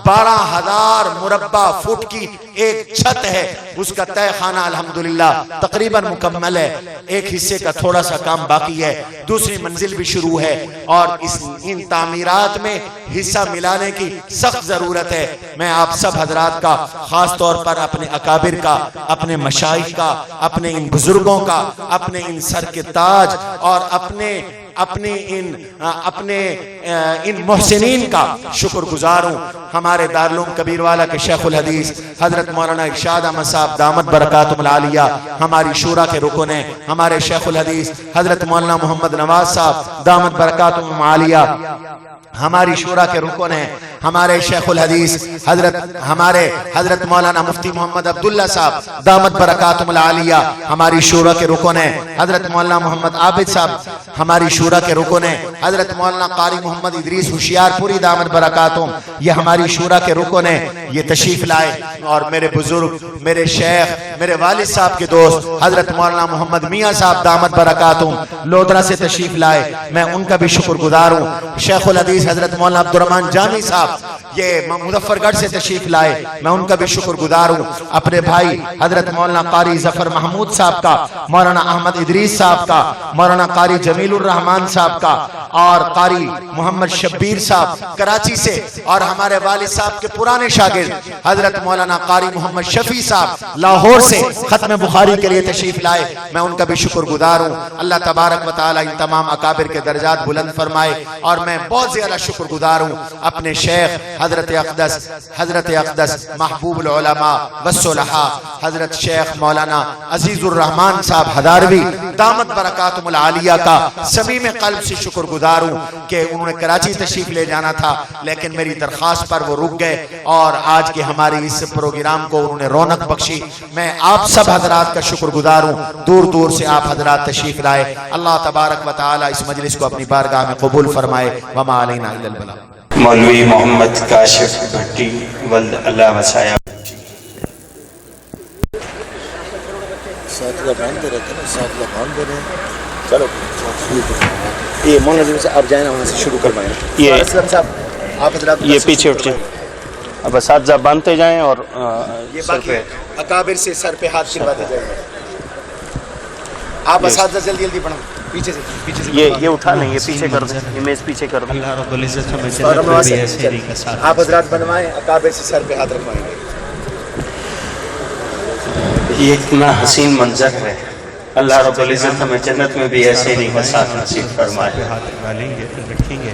12,000 مربع فٹ کی ایک چھت ہے, اس کا تہ خانہ الحمدللہ تقریباً مکمل ہے. ایک حصے کا تھوڑا سا کام باقی ہے, دوسری منزل بھی شروع ہے, اور ان تعمیرات میں حصہ ملانے کی سخت ضرورت ہے. میں آپ سب حضرات کا, خاص طور پر اپنے اکابر کا, اپنے مشائخ کا, اپنے ان بزرگوں کا, اپنے ان سر کے تاج اور اپنے ان محسنین کا شکر گزار ہوں. ہمارے دارالعلوم کبیر والا کے شیخ الحدیث حضرت مولانا ارشاد احمد صاحب دامت برکاتہم العالیہ ہماری شورا کے رکن ہیں. ہمارے شیخ الحدیث حضرت مولانا محمد نواز صاحب دامت برکاتہم العالیہ ہماری شورا کے رکن ہیں. ہمارے شیخ الحدیث حضرت مولانا مفتی محمد عبداللہ صاحب دامت برکاتہم العالیہ ہماری شورا کے رکن ہیں. حضرت مولانا محمد عابد صاحب ہماری شورا کے رکن ہیں. حضرت مولانا قاری محمد ادریس ہوشیار پوری دامت برکاتہم, یہ ہماری شورا کے رکن ہیں. یہ تشریف لائے, اور میرے بزرگ, میرے شیخ, میرے والد صاحب کے دوست حضرت مولانا محمد میاں صاحب دامت برکاتہم لودھرا سے تشریف لائے. میں ان کا بھی شکر گزار ہوں. شیخ الحدیث حضرت مولانا عبدالرحمن جامی صاحب یہ مظفر گڑھ سے تشریف لائے, میں ان کا بھی شکر گزار ہوں. اپنے بھائی حضرت مولانا قاری ظفر محمود صاحب کا, مولانا احمد ادریس صاحب کا, مولانا قاری جمیل الرحمان صاحب کا, اور قاری محمد شبیر صاحب کراچی سے, اور ہمارے والد صاحب کے پرانے شاگرد حضرت مولانا قاری محمد شفیع صاحب لاہور سے ختم بخاری کے لیے تشریف لائے. میں ان کا بھی شکر گزار ہوں. اللہ تبارک و تعالی ان تمام اکابر کے درجات بلند فرمائے. اور میں بہت زیادہ شکر گزار ہوں اپنے شیخ حضرت اقدس محبوب العلماء والصلحاء حضرت شیخ مولانا عزیز الرحمان صاحب ہداروی دامت برکاتہم العالیہ کا صمیم قلب سے شکر گزار ہوں کہ انہوں نے کراچی تشریف لے جانا تھا, لیکن میری درخواست پر وہ رک گئے, اور آج کے ہمارے اس پروگرام کو انہوں نے رونق بخشی. میں آپ سب حضرات کا شکر گزار ہوں. دور دور سے آپ حضرات تشریف لائے. اللہ تبارک و تعالی اس مجلس کو اپنی بارگاہ میں قبول فرمائے. وما علینا الا البلاغ. مولوی محمد کاشف بھٹی ولد اللہ وسایا. چلو یہ مولانا سے آپ جائیں نا, وہاں سے شروع کروائیں. یہ پیچھے اٹھ جائیں, اب اساتذہ باندھتے جائیں, اور یہ باقی اکابر سے سر پہ ہاتھ پھرواتے جائیں. آپ اساتذہ جلدی جلدی بڑھیں, پیچھے سے یہ اٹھا لیں, یہ پیچھے کر دیں, یہ میز پیچھے کر دیں. اللہ رب العزت ہمیں جنت میں بھی ایسے ہی کا ساتھ. آپ حضرات بنوائیں, اکابر سے سر پہ ہاتھ رکھوائیں گے. یہ اتنا حسین منظر ہے. اللہ رب العزت ہمیں جنت میں بھی ایسے ہی کا ساتھ نصیب فرمائے. ہاتھ ڈالیں گے, رکھیں گے,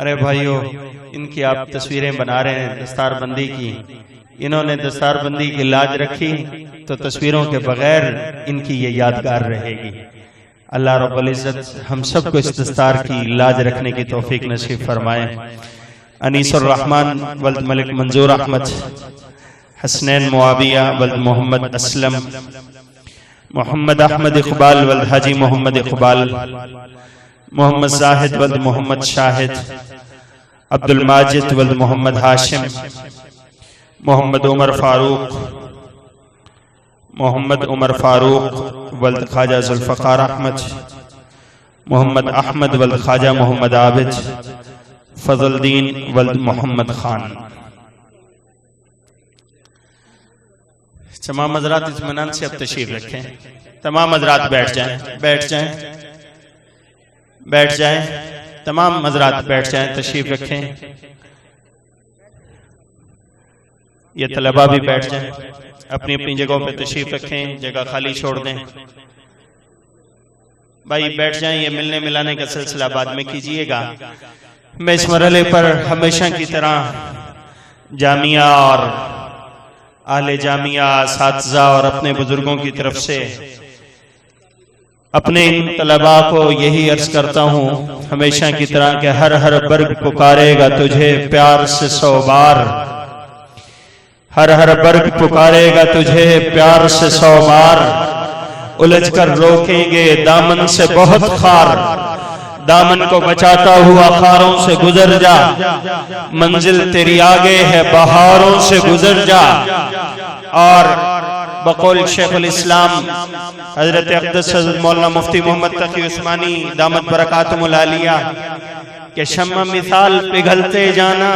ارے بھائیو، ان کی آپ تصویریں بنا رہے ہیں دستار بندی کی، انہوں نے دستار بندی کی لاج رکھی تو تصویروں کے بغیر ان کی یہ یادگار رہے گی۔ اللہ رب العزت ہم سب کو اس دستار کی لاج رکھنے کی توفیق نصیب فرمائے۔ انیس الرحمن ولد ملک منظور احمد، حسنین معاویہ ولد محمد اسلم، محمد احمد اقبال ولد حاجی محمد اقبال، محمد زاہد ولد محمد شاہد، عبد الماجد ولد محمد ہاشم، محمد عمر فاروق، محمد عمر فاروق ولد خواجہ ذوالفقار احمد، محمد احمد ولد خواجہ محمد عابد، فضل الدین ولد محمد خان۔ تمام حضرات اطمینان سے اب تشریف رکھیں، تمام حضرات بیٹھ جائیں، بیٹھ جائیں، بیٹھ جائیں، تمام حضرات بیٹھ جائیں، تشریف رکھیں۔ یہ طلبہ بھی بیٹھ جائیں، اپنی اپنی جگہوں پہ تشریف رکھیں، جگہ خالی چھوڑ دیں۔ بھائی بیٹھ جائیں، یہ ملنے ملانے کا سلسلہ بعد میں کیجئے گا۔ میں اس مرحلے پر ہمیشہ کی طرح جامعہ اور اہل جامعہ، اساتذہ اور اپنے بزرگوں کی طرف سے اپنے ان طلباء کو یہی عرض کرتا ہوں ہمیشہ کی طرح کہ ہر ہر برگ پکارے گا تجھے پیار سے 100 بار، ہر ہر برگ پکارے گا تجھے پیار سے 100 بار، الجھ کر روکیں گے دامن سے بہت خار، دامن کو بچاتا ہوا خاروں سے گزر جا، منزل تیری آگے ہے بہاروں سے گزر جا۔ اور بقول شیخ الاسلام حضرت اقدس حضرت مولانا مفتی محمد تقی عثمانی دامت برکاتہم العالیہ کہ شمع مثال پگھلتے جانا،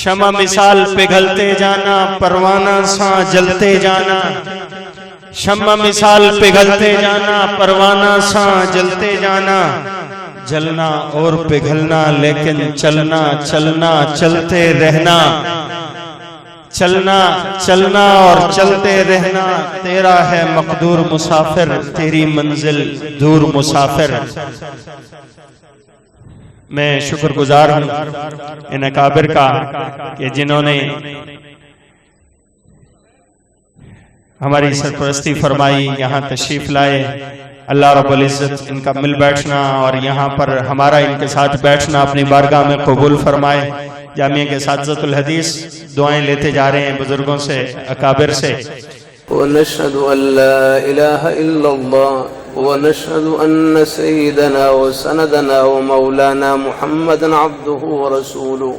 شمع مثال پگھلتے جانا، پروانہ ساں جلتے جانا، شمع مثال پگھلتے جانا، پروانہ ساں جلتے جانا، جلنا اور پگھلنا لیکن چلنا چلنا چلتے رہنا، چلنا چلنا اور چلتے رہنا، تیرا ہے مقدور مسافر، تیری منزل دور مسافر۔ میں شکر گزار ہوں ان اکابر کا کہ جنہوں نے ہماری سرپرستی فرمائی، یہاں تشریف لائے۔ اللہ رب العزت ان کا مل بیٹھنا اور یہاں پر ہمارا ان کے ساتھ بیٹھنا اپنی بارگاہ میں قبول فرمائے۔ جامعہ کے اساتذۃ الحدیث دعائیں لیتے جا رہے ہیں بزرگوں سے، اکابر سے۔ ونشهد أن لا إله إلا الله ونشهد أن سيدنا وسندنا ومولانا محمدا عبده ورسوله،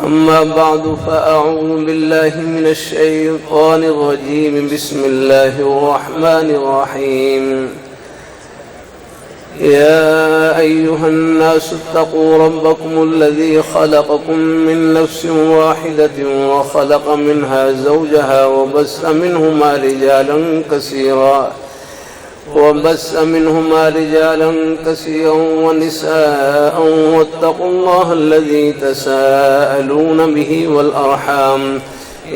أما بعد فأعوذ بالله من الشيطان الرجيم، بسم الله الرحمن الرحيم، يا أيها الناس اتقوا ربكم الذي خلقكم من نفس واحدة وخلق منها زوجها وبث منهما رجالا كثيرا ونساء، واتقوا الله الذي تساءلون به والأرحام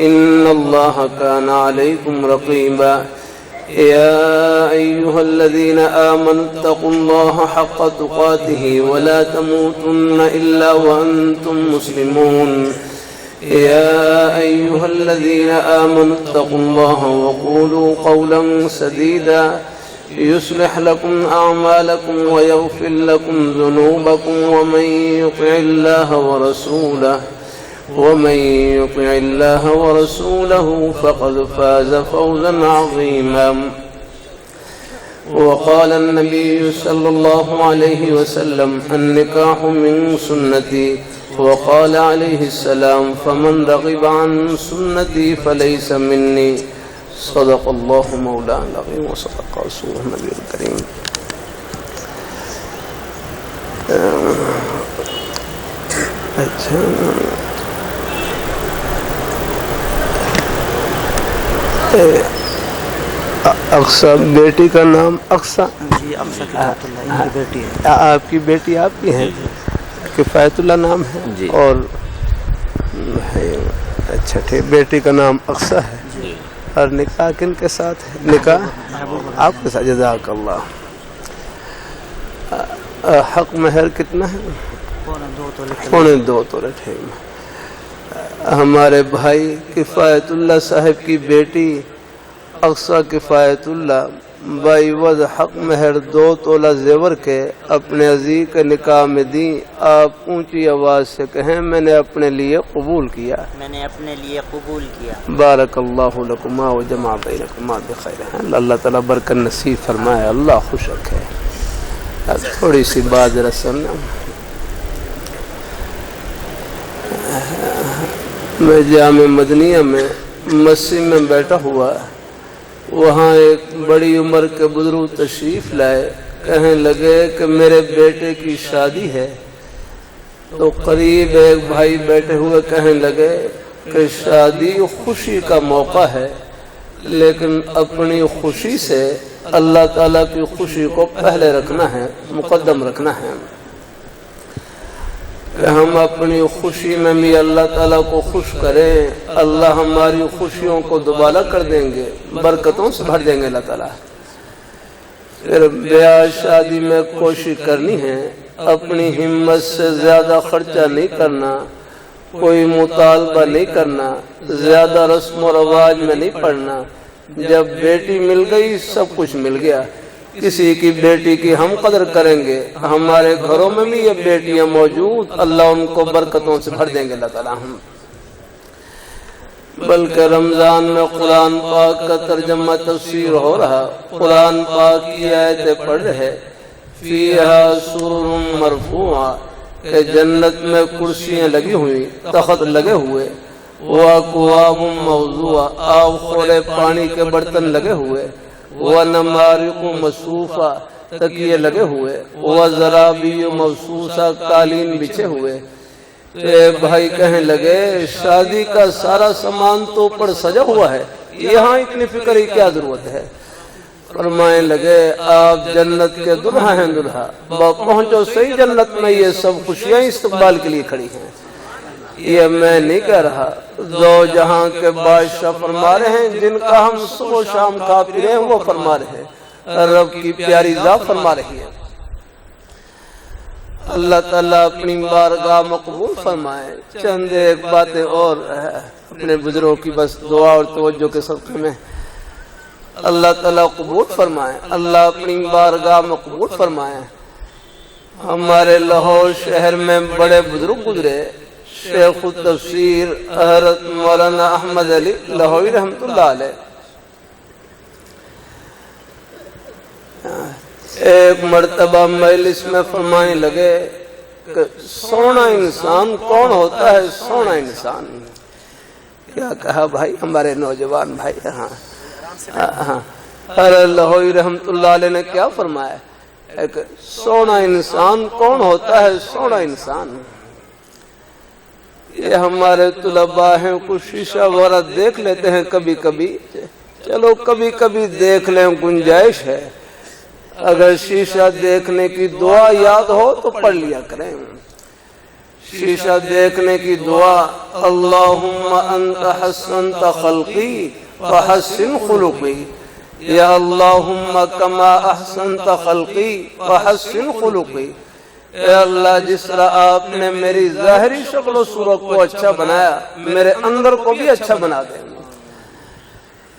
إن الله كان عليكم رقيبا، يا أيها الذين آمنوا اتقوا الله حق تقاته ولا تموتن إلا وأنتم مسلمون، يا أيها الذين آمنوا اتقوا الله وقولوا قولا سديدا يصلح لكم أعمالكم ويغفر لكم ذنوبكم، ومن يطع الله ورسوله فقد فاز فوزا عظيما۔ وقال النبي صلى الله عليه وسلم النكاح من سنتي، وقال عليه السلام فمن رغب عن سنتي فليس مني، صدق الله مولانا العظيم وصدق رسوله النبي الكريم۔ اقصا بیٹی کا نام اقصا، جی اقصا کی بیٹی ہے، آپ کی بیٹی آپ کی ہیں، کفایت اللہ نام ہے جی، اور اچھا ٹھیک، بیٹی کا نام اقصا ہے، اور نکاح کن کے ساتھ ہے؟ نکاح آپ کے ساتھ، جزاک اللہ۔ حق مہر کتنا ہے؟ پونے 2 تولے ٹھیک. ہمارے بھائی کفایت اللہ صاحب کی بیٹی اقصی کفایت اللہ بائی وز حق مہر 2 تولہ زیور کے اپنے عزیز کے نکاح میں دیں. آپ اونچی آواز سے کہیں میں نے اپنے لیے قبول کیا. میں نے اپنے لیے قبول کیا. بارک اللہ لکما و جمع بینکما بخیر. اللہ تعالیٰ برکت نصیب فرمائے. اللہ خوش رکھے. تھوڑی سی بات ذرا سننا. میں جامع مدنیہ میں مسجد میں بیٹھا ہوا، وہاں ایک بڑی عمر کے بزرگ تشریف لائے. کہنے لگے کہ میرے بیٹے کی شادی ہے. تو قریب ایک بھائی بیٹھے ہوئے کہنے لگے کہ شادی خوشی کا موقع ہے، لیکن اپنی خوشی سے اللہ تعالیٰ کی خوشی کو پہلے رکھنا ہے، مقدم رکھنا ہے. کہ ہم اپنی خوشی میں بھی اللہ تعالیٰ کو خوش کریں. اللہ ہماری خوشیوں کو دوبارہ کر دیں گے، برکتوں سے بھر دیں گے اللہ تعالیٰ. پھر بیاہ شادی میں کوشش کرنی ہے، اپنی ہمت سے زیادہ خرچہ نہیں کرنا، کوئی مطالبہ نہیں کرنا، زیادہ رسم و رواج میں نہیں پڑنا. جب بیٹی مل گئی سب کچھ مل گیا. کسی کی بیٹی کی ہم قدر کریں گے. ہمارے گھروں میں بھی یہ بیٹیاں موجود، اللہ ان کو برکتوں سے بھر دیں گے اللہ تعالیٰ. ہم بلکہ رمضان میں قرآن پاک کا ترجمہ تفسیر ہو رہا. قرآن پاک کی آیتیں پڑھ رہے. فیہا سرر مرفوعہ، کہ جنت میں کرسیاں لگی ہوئی، تخت لگے ہوئے. وَأَكْوَابٌ مَوْضُوعَةٌ، آب خورے پانی کے برتن لگے ہوئے. وَنَمَارِقُ مَصْفُوفَةٌ، تکیے لگے ہوئے. وَزَرَابِيُّ مَبْثُوثَةٌ، قالین بچھے ہوئے. ایک بھائی کہنے لگے شادی کا سارا سامان تو اوپر سجا ہوا ہے، یہاں اتنی فکر کی کیا ضرورت ہے؟ فرمائے لگے آپ جنت کے دلہا ہیں. دلہا پہنچو صحیح جنت میں، یہ سب خوشیاں استقبال کے لیے کھڑی ہیں. یہ میں نہیں کہہ رہا، دو جہاں کے بادشاہ فرما رہے ہیں، جن کا ہم صبح و شام کھا پی رہے ہیں وہ فرما رہے ہیں. رب کی پیاری ذات فرما رہی ہے. اللہ تعالیٰ اپنی بارگاہ مقبول فرمائے. چند ایک باتیں اور اپنے بزرگوں کی بس دعا اور توجہ کے صدقے میں اللہ تعالیٰ قبول فرمائے. اللہ اپنی بارگاہ مقبول فرمائے. ہمارے لاہور شہر میں بڑے بزرگ گزرے. شیخ التفسیر حضرت مولانا احمد علی لاہوری رحمۃ اللہ علیہ ایک مرتبہ مجلس میں فرمانے لگے کہ سونا انسان کون ہوتا ہے؟ سونا انسان. کیا کہا بھائی ہمارے نوجوان بھائی؟ ہاں حضرت لاہوری رحمۃ اللہ علیہ نے کیا فرمایا کہ سونا انسان کون ہوتا ہے؟ سونا انسان. یہ ہمارے طلباء ہیں، کچھ شیشہ وغیرہ دیکھ لیتے ہیں کبھی کبھی. چلو کبھی کبھی دیکھ لیں، گنجائش ہے. اگر شیشہ دیکھنے کی دعا یاد ہو تو پڑھ لیا کریں. شیشہ دیکھنے کی دعا اللہم انت حسنت خلقی فحسن خلقی، یا اللہم کما احسنت خلقی فحسن خلقی. اے اللہ جس طرح آپ نے میری ظاہری شکل و صورت کو اچھا بنایا، میرے اندر کو بھی اچھا بنا دیں.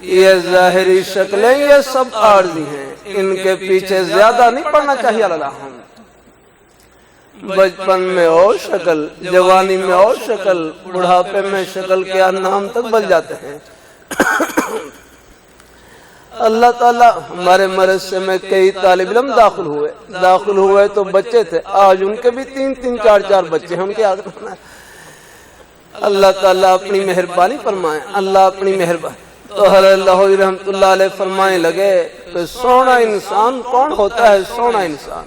یہ ظاہری شکلیں یہ سب عارضی ہیں، ان کے پیچھے زیادہ نہیں پڑنا چاہیے. اللہ ہم بچپن میں اور شکل، جوانی میں اور شکل، بڑھاپے میں شکل کے نام تک بل جاتے ہیں. اللہ تعالیٰ ہمارے مدرسے میں کئی طالب علم داخل ہوئے تو بچے تھے، آج ان کے بھی 3 4 بچے ہیں ان کے آگے. اللہ تعالیٰ اپنی مہربانی فرمائے. اللہ اپنی مہربانی. تو حضرت لاہوری رحمۃ اللہ علیہ فرمانے لگے کہ سونا انسان کون ہوتا ہے؟ سونا انسان.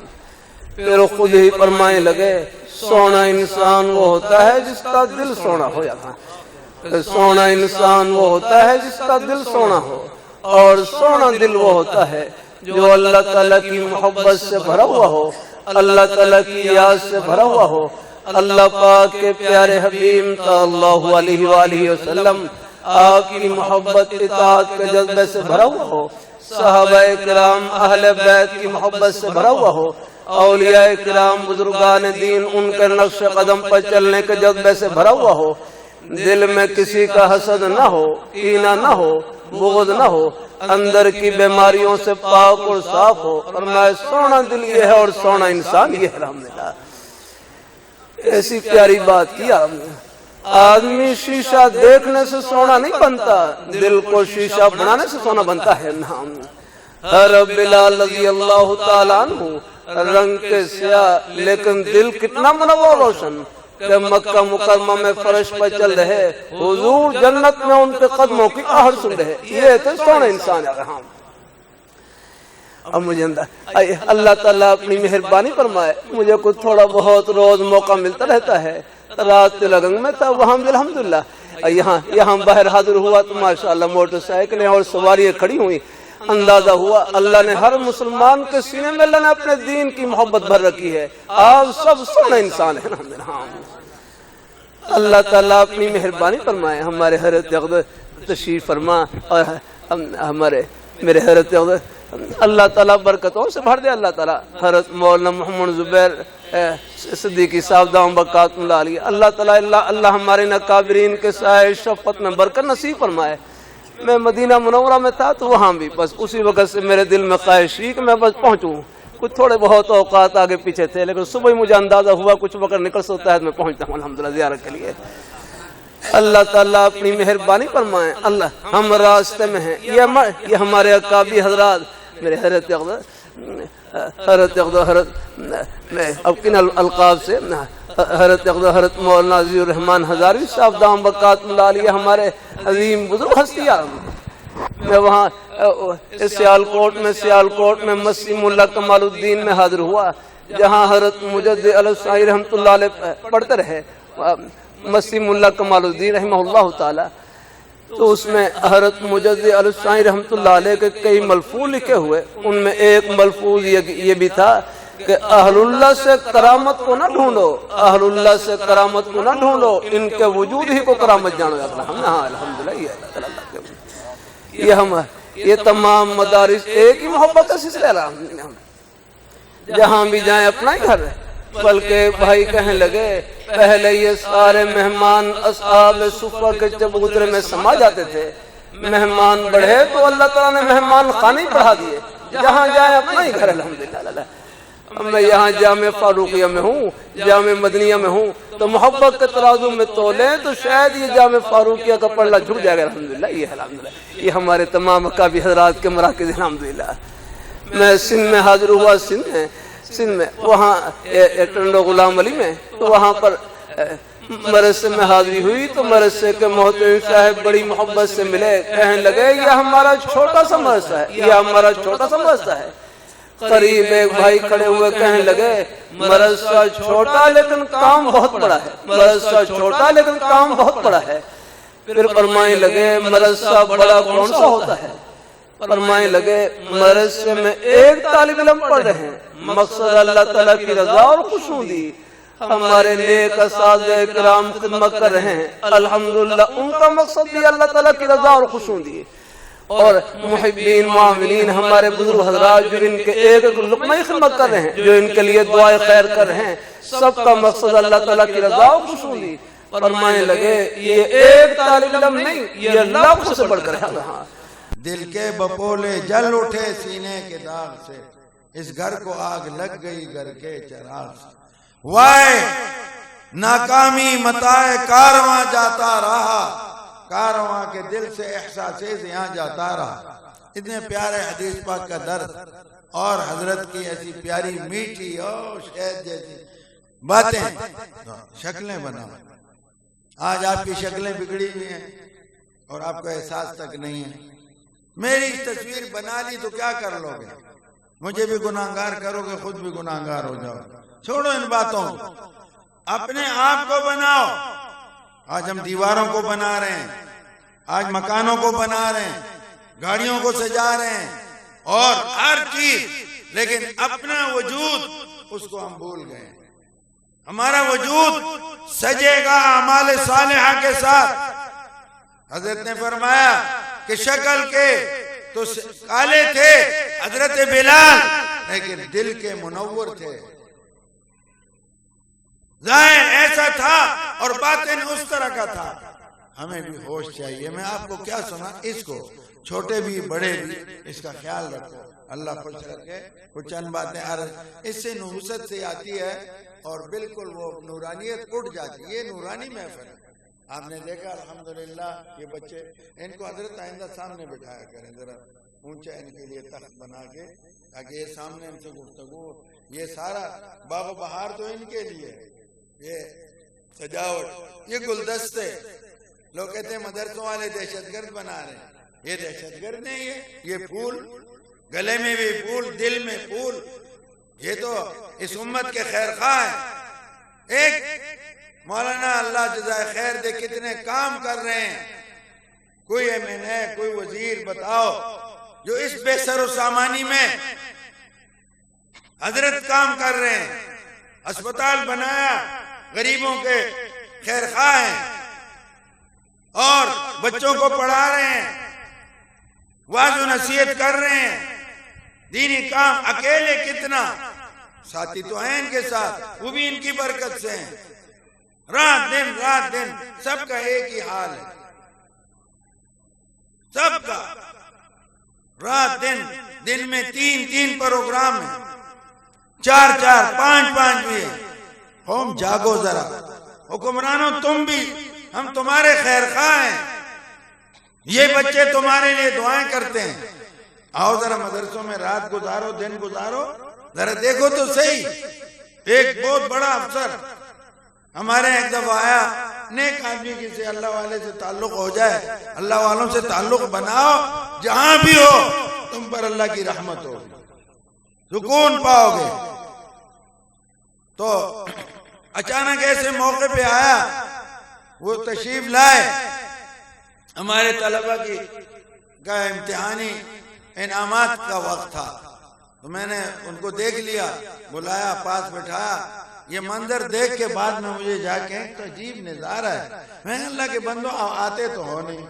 پھر خود ہی فرمانے لگے سونا انسان وہ ہوتا ہے جس کا دل سونا ہو جاتا ہے. سونا انسان وہ ہوتا ہے جس کا دل سونا ہو، اور سونا دل وہ ہوتا ہے جو اللہ تعالیٰ کی محبت سے بھرا ہوا ہو، اللہ تعالیٰ کی یاد سے بھرا ہوا ہو. اللہ پاک کے پیارے حبیب صلی اللہ علیہ وآلہ وسلم آپ کی محبت اطاعت کے جذبے سے بھرا ہوا ہو، صحابہ کرام اہل بیت کی محبت سے بھرا ہوا ہو. اولیاء کرام بزرگان دین ان کے نقش قدم پر چلنے کے جذبے سے بھرا ہوا ہو، دل میں کسی کا حسد نہ ہو، کینہ نہ ہو، بغض نہ ہو، اندر کی بیماریوں سے پاک اور صاف ہو۔ اور میں سونا دل یہ ہے اور سونا انسان یہ ہے۔ الحمدللہ ایسی پیاری بات کی آپ نے۔ آدمی شیشہ دیکھنے سے سونا نہیں بنتا، دل کو شیشہ بنانے سے سونا بنتا ہے۔ نام حضرت بلال رضی اللہ تعالیٰ عنہ رنگ کے سیاہ لیکن دل کتنا منور روشن کہ مکہ مکرمہ میں فرش پر چل رہے، حضور جنت میں ان کے قدموں کی آہٹ سن رہے۔ یہ تھے سونے انسان۔ اب مجھے اللہ تعالیٰ اپنی مہربانی فرمائے، مجھے کچھ تھوڑا بہت روز موقع ملتا رہتا ہے۔ رات لگنگ میں تھا، وہاں بھی الحمدللہ یہاں باہر حاضر ہوا تو ماشاءاللہ موٹر سائیکلیں اور سواریاں کھڑی ہوئی۔ اندازہ ہوا اللہ نے ہر مسلمان کے سینے میں اللہ نے اپنے دین کی محبت بھر رکھی ہے۔ آپ سب سونے انسان ہیں۔ اللہ تعالیٰ اپنی مہربانی فرمائے۔ ہمارے حضرت اقدس تشریف فرما اور ہمارے میرے حضرت اقدس اللہ تعالیٰ برکتوں سے بھر دے۔ اللہ تعالیٰ حضرت مولانا محمد زبیر صدیقی صاحب دام برکات اللہ علیہ، اللہ تعالیٰ اللہ ہمارے ناکابرین کے سائے شفقت میں برکت نصیب فرمائے۔ میں مدینہ منورہ میں تھا تو وہاں بھی بس اسی وقت سے میرے دل میں خواہش تھی کہ میں بس پہنچوں۔ کچھ تھوڑے بہت اوقات آگے پیچھے تھے لیکن صبح ہی مجھے اندازہ ہوا کچھ وقت نکل سکتا ہے تو میں پہنچتا ہوں الحمدللہ زیارت کے لیے۔ اللہ تعالیٰ اپنی مہربانی فرمائے۔ اللہ ہم راستے میں ہیں، یہ ہمارے اکابی حضرات، میرے حضرت اب کن القاب سے حضرت مولانا عزیز الرحمان ہزاروی صاحب دام برکات اللہ علیہ، ہمارے عظیم بزرگ ہستیاں۔ میں وہاں سیالکوٹ میں مسیح ملا کمال الدین میں حاضر ہوا، جہاں حضرت مجدد الشاعری رحمۃ اللہ علیہ پڑھتے رہے، مسیح ملا کمال الدین رحمہ اللہ تعالی۔ تو اس میں حضرت مجدد الشاعری رحمۃ اللہ علیہ کے کئی ملفوظ لکھے ہوئے، ان میں ایک ملفوظ یہ بھی تھا کہ اہل اللہ سے کرامت کو نہ ڈھونڈو، اہل اللہ سے کرامت کو نہ ڈھونڈو، ان کے وجود ہی کو کرامت جانو۔ الحمدللہ یہ تمام مدارس ایک ہی محبت کا سلسلہ ہے، جہاں بھی جائیں اپنا ہی گھر ہے۔ بلکہ بھائی کہنے لگے پہلے یہ سارے مہمان اصحاب صفہ کے چبوترے میں سما جاتے تھے، مہمان بڑھے تو اللہ تعالیٰ نے مہمان خانے بڑھا دیے، جہاں جائیں اپنا ہی گھر الحمدللہ۔ میں یہاں جامع فاروقیہ میں ہوں، جامع مدنیہ میں ہوں، تو محبت کے ترازو میں تولیں تو شاید یہ جامع فاروقیہ کا پلڑا جھک جائے گا الحمدللہ۔ یہ ہمارے تمام اکابی حضرات کے مراکز الحمدللہ۔ میں سندھ میں حاضر ہوا، سندھ میں وہاں ٹنڈو غلام علی میں، تو وہاں پر مدرسے میں حاضری ہوئی تو مدرسے کے محترم صاحب بڑی محبت سے ملے، کہنے لگے یہ ہمارا چھوٹا سا مدرسہ ہے، یہ ہمارا چھوٹا سا مدرسہ ہے۔ قریب ایک بھائی کھڑے ہوئے کہنے لگے مدرسہ چھوٹا لیکن کام بہت بڑا ہے، مدرسہ چھوٹا لیکن کام بہت بڑا ہے۔ پھر فرمانے لگے مدرسہ بڑا کون سا ہوتا ہے؟ فرمانے لگے مدرسے میں ایک طالب علم پڑھ رہے ہیں، مقصد اللہ تعالیٰ کی رضا اور خوشنودی، ہمارے نیک اساتذہ کرام خدمت کر رہے ہیں، الحمدللہ ان کا مقصد بھی اللہ تعالیٰ کی رضا اور خوشنودی۔ اور محبین معاملین ہمارے بزرگ حضرات جو ان کے ایک ایک لقمہ خدمت کر رہے ہیں، جو ان کے لیے دعائیں خیر کر رہے ہیں، سب کا مقصد اللہ تعالیٰ کی رضا اور خوشنودی۔ فرمانے لگے یہ ایک طالب علم نہیں، یہ لاکھوں سے بڑھ کر ہے۔ دل کے بپولے جل اٹھے سینے کے داغ سے، اس گھر کو آگ لگ گئی گھر کے چراغ سے۔ وائے ناکامی متائے کارواں جاتا رہا، کارواں کے دل سے احساس یہاں جاتا رہا۔ اتنے پیارے حدیث پاک کا درد اور حضرت کی ایسی پیاری میٹھی اور شہد جیسی باتیں، شکلیں بناؤ۔ آج آپ کی شکلیں بگڑی ہوئی ہیں اور آپ کو احساس تک نہیں ہے۔ میری تصویر بنا لی تو کیا کر لو گے؟ مجھے بھی گناہگار کرو گے، خود بھی گناہگار ہو جاؤ۔ چھوڑو ان باتوں کو، اپنے آپ کو بناؤ۔ آج ہم دیواروں کو بنا رہے ہیں، آج مکانوں کو بنا رہے ہیں، گاڑیوں کو سجا رہے ہیں اور ہر چیز، لیکن اپنا وجود اس کو ہم بھول گئے۔ ہمارا وجود سجے گا اعمال صالحہ کے ساتھ۔ حضرت نے فرمایا کہ شکل کے تو کالے تھے، حضرت بلال لیکن دل کے منور تھے. ظاہر ایسا تھا اور باطن اس طرح کا تھا. ہمیں بھی ہوش چاہیے. میں آپ کو کیا سنا، اس کو چھوٹے بھی بڑے بھی اس کا خیال رکھو. اللہ خوش رکھے. کچھ چند باتیں عرض اس سے نحوست سے آتی ہے اور بالکل وہ نورانیت اٹھ جاتی ہے. یہ نورانی محفل ہے. آپ نے دیکھا الحمدللہ یہ بچے، ان کو حضرت آئندہ سامنے بٹھایا کریں، ذرا اونچا ان کے لیے تخت بنا کے، تاکہ یہ سامنے ان سے گفتگو. یہ سارا باغ و بہار تو ان کے لیے، یہ سجاوٹ، یہ گلدستے. لوگ کہتے ہیں مدرسوں والے دہشت گرد بنا رہے ہیں. یہ دہشت گرد نہیں ہے. یہ پھول، گلے میں بھی پھول، دل میں پھول. یہ تو اس امت کے خیر خواہ ہیں. ایک مولانا اللہ جزائے خیر دے کتنے کام کر رہے ہیں. کوئی MNA، کوئی وزیر بتاؤ جو اس بے سر و سامانی میں حضرت کام کر رہے ہیں. اسپتال بنایا، غریبوں کے خیر خواہ ہیں اور بچوں کو پڑھا رہے ہیں، واعظ و نصیحت کر رہے ہیں. دینی کام اکیلے کتنا، ساتھی تو ہیں ان کے ساتھ، وہ بھی ان کی برکت سے ہیں. رات دن سب کا ایک ہی حال ہے. سب کا رات دن میں 3 پروگرام ہیں، 4 5 بھی ہیں. قوم جاگو ذرا. حکمرانوں تم بھی، ہم تمہارے خیر خواہ ہیں. یہ بچے تمہارے لیے دعائیں کرتے ہیں. آؤ ذرا مدرسوں میں رات گزارو، دن گزارو. ذرا دیکھو تو صحیح. ایک بہت بڑا افسر ہمارے ایک دفعہ آیا، نیک آدمی کسی اللہ والے سے تعلق ہو جائے، اللہ والوں سے تعلق بناؤ، جہاں بھی ہو تم پر اللہ کی رحمت ہو، سکون پاؤ گے. تو اچانک ایسے موقع پہ آیا، وہ تشریف لائے. ہمارے طلبہ کا امتحانی انعامات کا وقت تھا، تو میں نے ان کو دیکھ لیا، بلایا، پاس بٹھایا. یہ منظر دیکھ کے بعد میں مجھے جا کے تو عجیب نظارہ ہے. میں اللہ کے بندوں آتے تو ہو نہیں.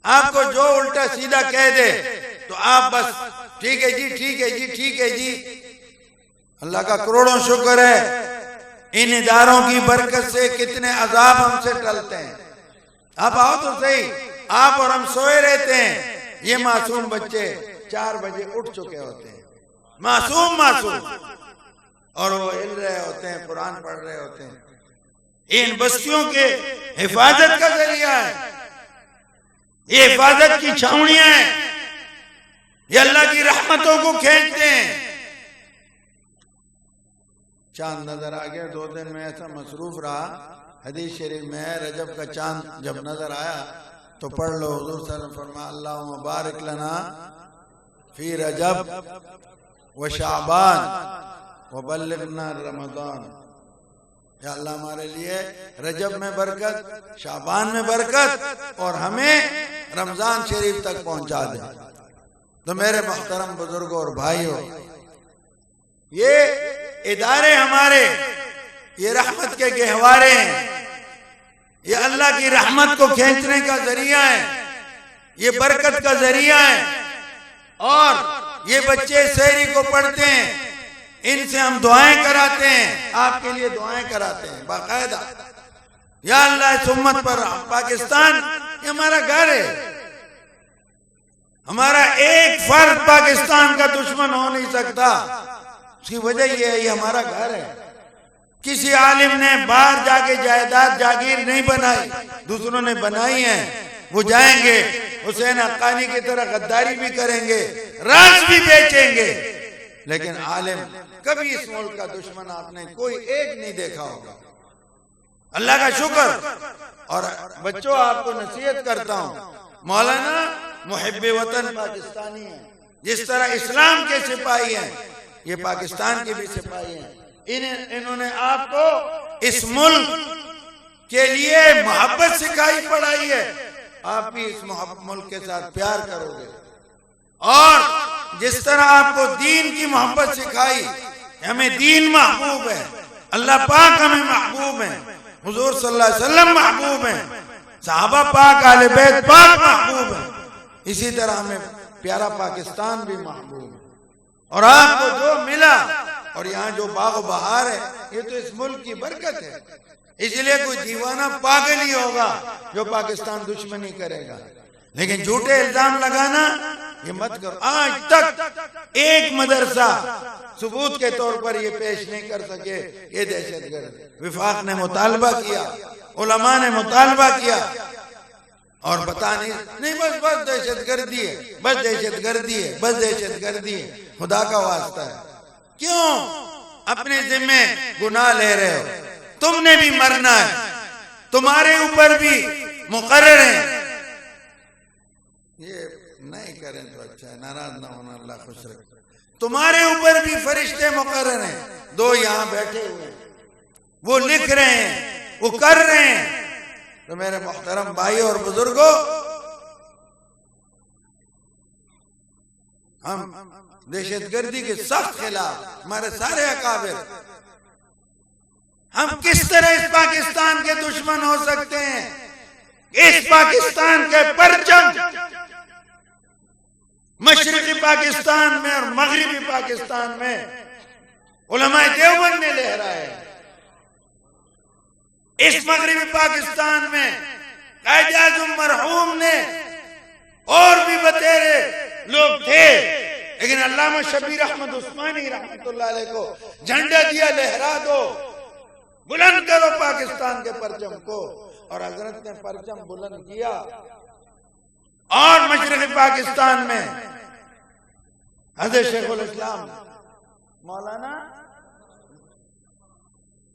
آپ کو جو الٹا سیدھا کہہ دے تو آپ بس ٹھیک ہے جی، ٹھیک ہے جی، ٹھیک ہے جی. اللہ کا کروڑوں شکر ہے، ان اداروں کی برکت سے کتنے عذاب ہم سے ٹلتے ہیں. آپ آؤ تو صحیح. آپ اور ہم سوئے رہتے ہیں. یہ معصوم بچے 4 بجے اٹھ چکے ہوتے ہیں، معصوم اور وہ ہل رہے ہوتے ہیں، قرآن پڑھ رہے ہوتے ہیں. ان بستیوں کے حفاظت کا ذریعہ ہے، یہ حفاظت کی چھاؤنیاں ہیں، یہ اللہ کی رحمتوں کو کھینچتے ہیں. چاند نظر آ گیا. 2 دن میں ایسا مصروف رہا. حدیث شریف میں ہے رجب کا چاند جب نظر آیا تو پڑھ لو. حضور صلی اللہ علیہ وسلم فرمایا اللہم بارک لنا فی رجب و شعبان وبلغنا رمضان. یا اللہ ہمارے لیے رجب میں برکت، شعبان میں برکت، اور ہمیں رمضان شریف تک پہنچا دے. تو میرے محترم بزرگوں اور بھائیوں، یہ ادارے ہمارے، یہ رحمت کے گہوارے ہیں، یہ اللہ کی رحمت کو کھینچنے کا ذریعہ ہے، یہ برکت کا ذریعہ ہے. اور یہ بچے سحری کو پڑھتے ہیں، ان سے ہم دعائیں کراتے ہیں، آپ کے لیے دعائیں کراتے ہیں باقاعدہ. یا اللہ اس امت پر، پاکستان یہ ہمارا گھر ہے، ہمارا ایک فرد پاکستان کا دشمن ہو نہیں سکتا. اس کی وجہ یہ ہے، یہ ہمارا گھر ہے. کسی عالم نے باہر جا کے جائیداد جاگیر نہیں بنائی، دوسروں نے بنائی ہیں. وہ جائیں گے حسین حقانی کی طرح غداری بھی کریں گے، راز بھی بیچیں گے، لیکن عالم کبھی اس ملک کا دشمن آپ نے کوئی ایک نہیں دیکھا ہوگا. اللہ کا شکر. اور بچوں آپ کو نصیحت کرتا ہوں، مولانا محب وطن پاکستانی ہیں، جس طرح اسلام کے سپاہی ہیں یہ پاکستان کے بھی سپاہی ہیں. انہوں نے آپ کو اس ملک کے لیے محبت سکھائی، پڑھائی ہے. آپ بھی اس ملک کے ساتھ پیار کرو گے. اور جس طرح آپ کو دین کی محبت سکھائی، ہمیں دین محبوب ہے، اللہ پاک ہمیں محبوب ہے، حضور صلی اللہ علیہ وسلم محبوب ہیں، صحابہ پاک اہل بیت پاک محبوب ہیں. اسی طرح ہمیں پیارا پاکستان بھی محبوب ہے. اور آپ کو جو ملا اور یہاں جو باغ و بہار ہے یہ تو اس ملک کی برکت ہے. اس لیے کوئی دیوانہ پاگل ہی ہوگا جو پاکستان دشمنی کرے گا، لیکن جھوٹے الزام لگانا یہ مت کرو. آج تک ایک مدرسہ ثبوت کے طور پر یہ پیش نہیں کر سکے یہ دہشت گرد. وفاق نے مطالبہ کیا، علماء نے مطالبہ کیا اور بتا نہیں بس دہشت گردی ہے، بس دہشت گردی ہے، بس دہشت گردی ہے. خدا کا واسطہ ہے، کیوں اپنے ذمے گناہ لے رہے ہو؟ تم نے بھی مرنا ہے، تمہارے اوپر بھی مقرر ہیں. یہ نہیں کریں تو اچھا ہے، ناراض نہ ہونا، اللہ خوش رکھے. تمہارے اوپر بھی فرشتے مقرر ہیں، دو یہاں بیٹھے ہوئے، وہ لکھ رہے ہیں، وہ کر رہے ہیں. تو میرے محترم بھائی اور بزرگوں، ہم دہشت گردی کے سخت خلاف، ہمارے سارے اکابر. ہم کس طرح اس پاکستان کے دشمن ہو سکتے ہیں؟ اس پاکستان کے پرچم مشرقی پاکستان میں اور مغربی پاکستان میں علماء دیوبند نے لہرائے. اس مغربی پاکستان میں قائد اعظم مرحوم نے اور بھی بتیرے لوگ تھے، لیکن علامہ شبیر احمد عثمانی رحمت اللہ علیہ کو جھنڈا دیا، لہرا دو، بلند کرو پاکستان کے پرچم کو. اور حضرت نے پرچم بلند کیا. اور مشرقی پاکستان میں حضرت شیخ الاسلام مولانا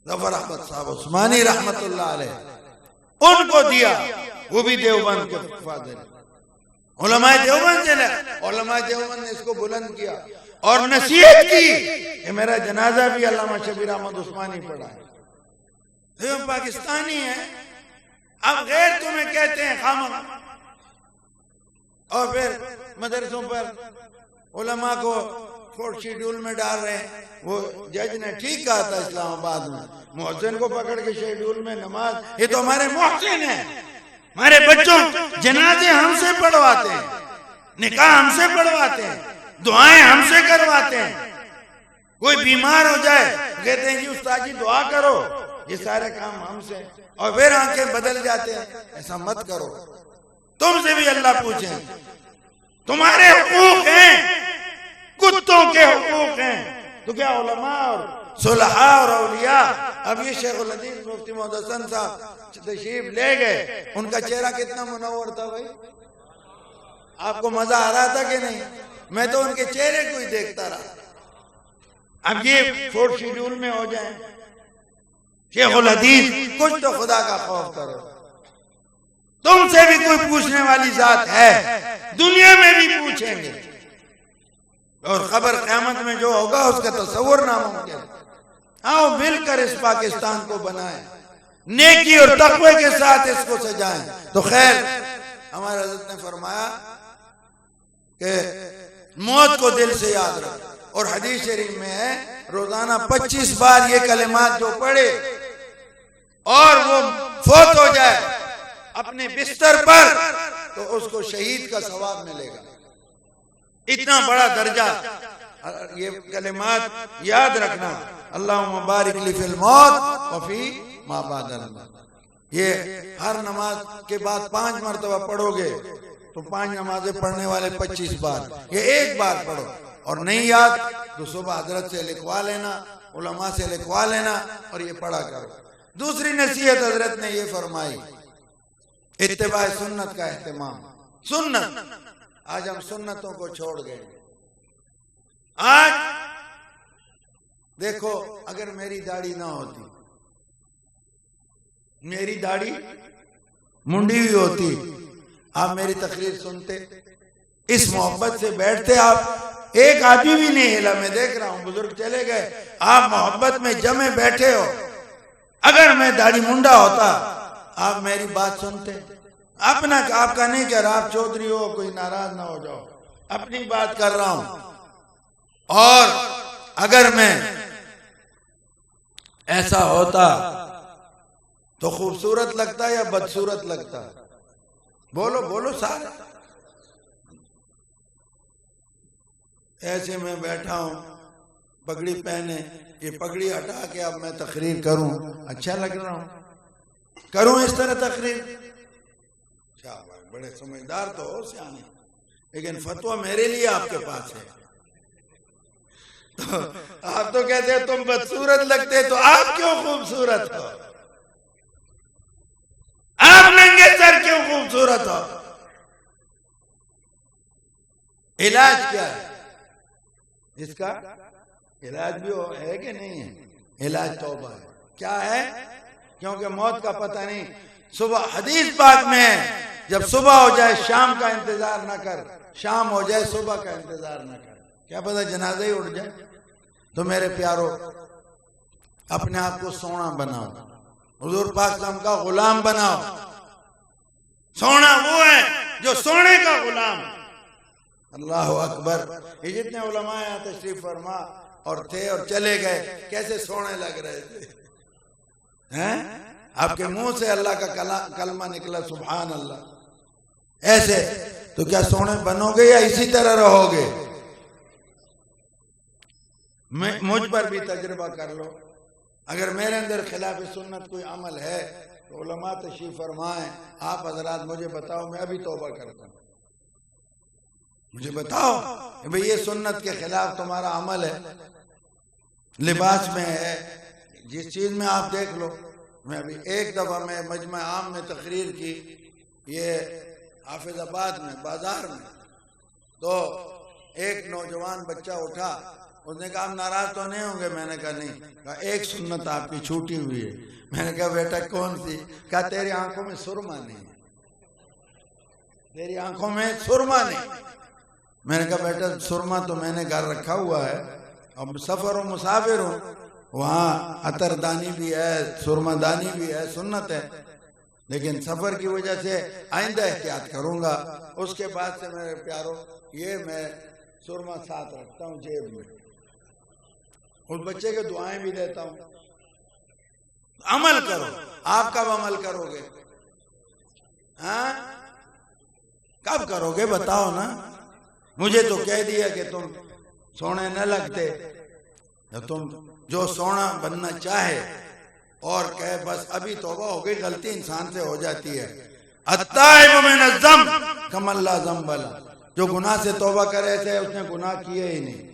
ظفر احمد صاحب عثمانی رحمت اللہ علیہ ان کو دیا، وہ بھی دیوبند کے فاضل علماء دیوبند سے. علماء دیوبند نے اس کو بلند کیا اور نصیحت کی کہ میرا جنازہ بھی علامہ شبیر احمد عثمانی پڑھا ہے. ہم پاکستانی ہیں، اب غیر تمہیں کہتے ہیں خامہ، اور پھر مدرسوں پر علماء کو فورتھ شیڈول میں ڈال رہے ہیں. وہ جج نے ٹھیک کہا تھا اسلام آباد میں، محسن کو پکڑ کے شیڈول میں نماز. یہ تو ہمارے محسن ہیں، ہمارے بچوں جنازے ہم سے پڑھواتے ہیں، نکاح ہم سے پڑھواتے ہیں، دعائیں ہم سے کرواتے ہیں. کوئی بیمار ہو جائے کہتے ہیں جی استاد جی دعا کرو. یہ سارے کام ہم سے، اور پھر آنکھیں بدل جاتے ہیں. ایسا مت کرو، تم سے بھی اللہ پوچھیں. تمہارے حقوق ہیں، کتوں کے حقوق ہیں. تو کیا علماء اور صلحاء اور اولیاء. اب یہ شیخ الحدیث مفتی محمد حسن صاحب تشریف لے گئے، ان کا چہرہ کتنا منور تھا بھائی. آپ کو مزہ آ رہا تھا کہ نہیں؟ میں تو ان کے چہرے کو ہی دیکھتا رہا. اب یہ فورتھ شیڈول میں ہو جائیں. شیخ الحدیث کچھ تو خدا کا خوف کرو. تم سے بھی کوئی پوچھنے والی ذات ہے، دنیا میں بھی پوچھیں گے، اور خبر قیامت میں جو ہوگا اس کا تصور ناممکن. آؤ مل کر اس پاکستان کو بنائیں، نیکی اور تقوی کے ساتھ اس کو سجائیں. تو خیر، ہمارے حضرت نے فرمایا کہ موت کو دل سے یاد رکھو. اور حدیث شریف میں ہے روزانہ 25 بار یہ کلمات جو پڑھے اور وہ فوت ہو جائے اپنے بستر پر تو اس کو شہید کا ثواب ملے گا. اتنا بڑا درجہ. یہ کلمات یاد رکھنا، اللہم بارک لی فی الموت وفی ما بعد الموت. یہ ہر نماز کے بعد 5 مرتبہ پڑھو گے تو 5 نمازیں پڑھنے والے 25 بار. یہ ایک بار پڑھو، اور نہیں یاد تو صبح حضرت سے لکھوا لینا، علماء سے لکھوا لینا اور یہ پڑھا کرو. دوسری نصیحت حضرت نے یہ فرمائی، اتباع سنت کا اہتمام. سنت، آج ہم سنتوں کو چھوڑ گئے. آج دیکھو، اگر میری داڑھی نہ ہوتی، میری داڑھی منڈی ہوئی ہوتی، آپ میری تقریر سنتے، اس محبت سے بیٹھتے. آپ ایک آدمی بھی نہیں ہلا. میں دیکھ رہا ہوں بزرگ چلے گئے، آپ محبت میں جمے بیٹھے ہو. اگر میں داڑھی منڈا ہوتا آپ میری بات سنتے. اپنا، آپ کا نہیں کہہ رہا، آپ چودھری ہو، کوئی ناراض نہ ہو جاؤ، اپنی بات کر رہا ہوں. اور اگر میں ایسا ہوتا تو خوبصورت لگتا یا بدصورت لگتا؟ بولو بولو سارے. ایسے میں بیٹھا ہوں پگڑی پہنے، یہ پگڑی ہٹا کے اب میں تقریر کروں، اچھا لگ رہا ہوں؟ کروں اس طرح تقریر؟ شاباش، بڑے سمجھدار تو ہو سیانے، لیکن فتویٰ میرے لیے آپ کے پاس ہے۔ تو آپ تو کہتے ہیں تم بدصورت لگتے، تو آپ کیوں خوبصورت ہو؟ آپ ننگے سر کیوں خوبصورت ہو؟ علاج کیا ہے اس کا؟ علاج بھی ہے کہ نہیں ہے؟ علاج توبہ ہے۔ کیا ہے؟ کیونکہ موت کا پتہ نہیں۔ صبح حدیث پاک میں ہے جب صبح ہو جائے شام کا انتظار نہ کر، شام ہو جائے صبح کا انتظار نہ کر، کیا پتہ جنازہ ہی اٹھ جائے۔ تو میرے پیارو، اپنے آپ کو سونا بناؤ، حضور پاک صلی اللہ علیہ وسلم کا غلام بناؤ۔ سونا وہ ہے جو سونے کا غلام۔ اللہ اکبر۔ یہ جتنے علماء یہاں تشریف فرما اور تھے اور چلے گئے، کیسے سونے لگ رہے تھے، آپ کے منہ سے اللہ کا کلمہ نکلا، سبحان اللہ۔ ایسے تو کیا سونے بنو گے یا اسی طرح رہو گے؟ مجھ پر بھی تجربہ کر لو، اگر میرے اندر خلاف سنت کوئی عمل ہے تو علماء تشریف فرمائیں، آپ حضرات مجھے بتاؤ، میں ابھی توبہ کرتا ہوں۔ مجھے بتاؤ کہ بھئی یہ سنت کے خلاف تمہارا عمل ہے، لباس میں ہے، جس چیز میں آپ دیکھ لو۔ میں ابھی ایک دفعہ میں مجمع عام میں تقریر کی، یہ حافظ آباد میں بازار میں، تو ایک نوجوان بچہ اٹھا، اس نے کہا آپ ناراض تو نہیں ہوں گے؟ میں نے کہا نہیں۔ کہا ایک سنت آپ کی چھوٹی ہوئی ہے۔ میں نے کہا بیٹا کون سی؟ کہا تیری آنکھوں میں سرما نہیں، تیری آنکھوں میں سرما نہیں۔ میں نے کہا بیٹا سرما تو میں نے گھر رکھا ہوا ہے، اب سفر و مسافر ہوں، وہاں عطر دانی بھی ہے، سرما دانی بھی ہے، سنت ہے، لیکن سفر کی وجہ سے آئندہ احتیاط کروں گا۔ اس کے بعد سے میرے پیارو یہ میں سرما ساتھ رکھتا ہوں جیب میں، اس بچے کے دعائیں بھی دیتا ہوں۔ عمل کرو۔ آپ کب عمل کرو گے؟ کب کرو گے بتاؤ نا۔ مجھے تو کہہ دیا کہ تم سونے نہ لگتے، تم جو سونا بننا چاہے اور کہے بس ابھی توبہ ہو گئی، غلطی انسان سے ہو جاتی ہے۔ التائب من الذنب کمن لا ذنب لہ، جو گناہ سے توبہ کرے تھے اس نے گناہ کیے ہی نہیں۔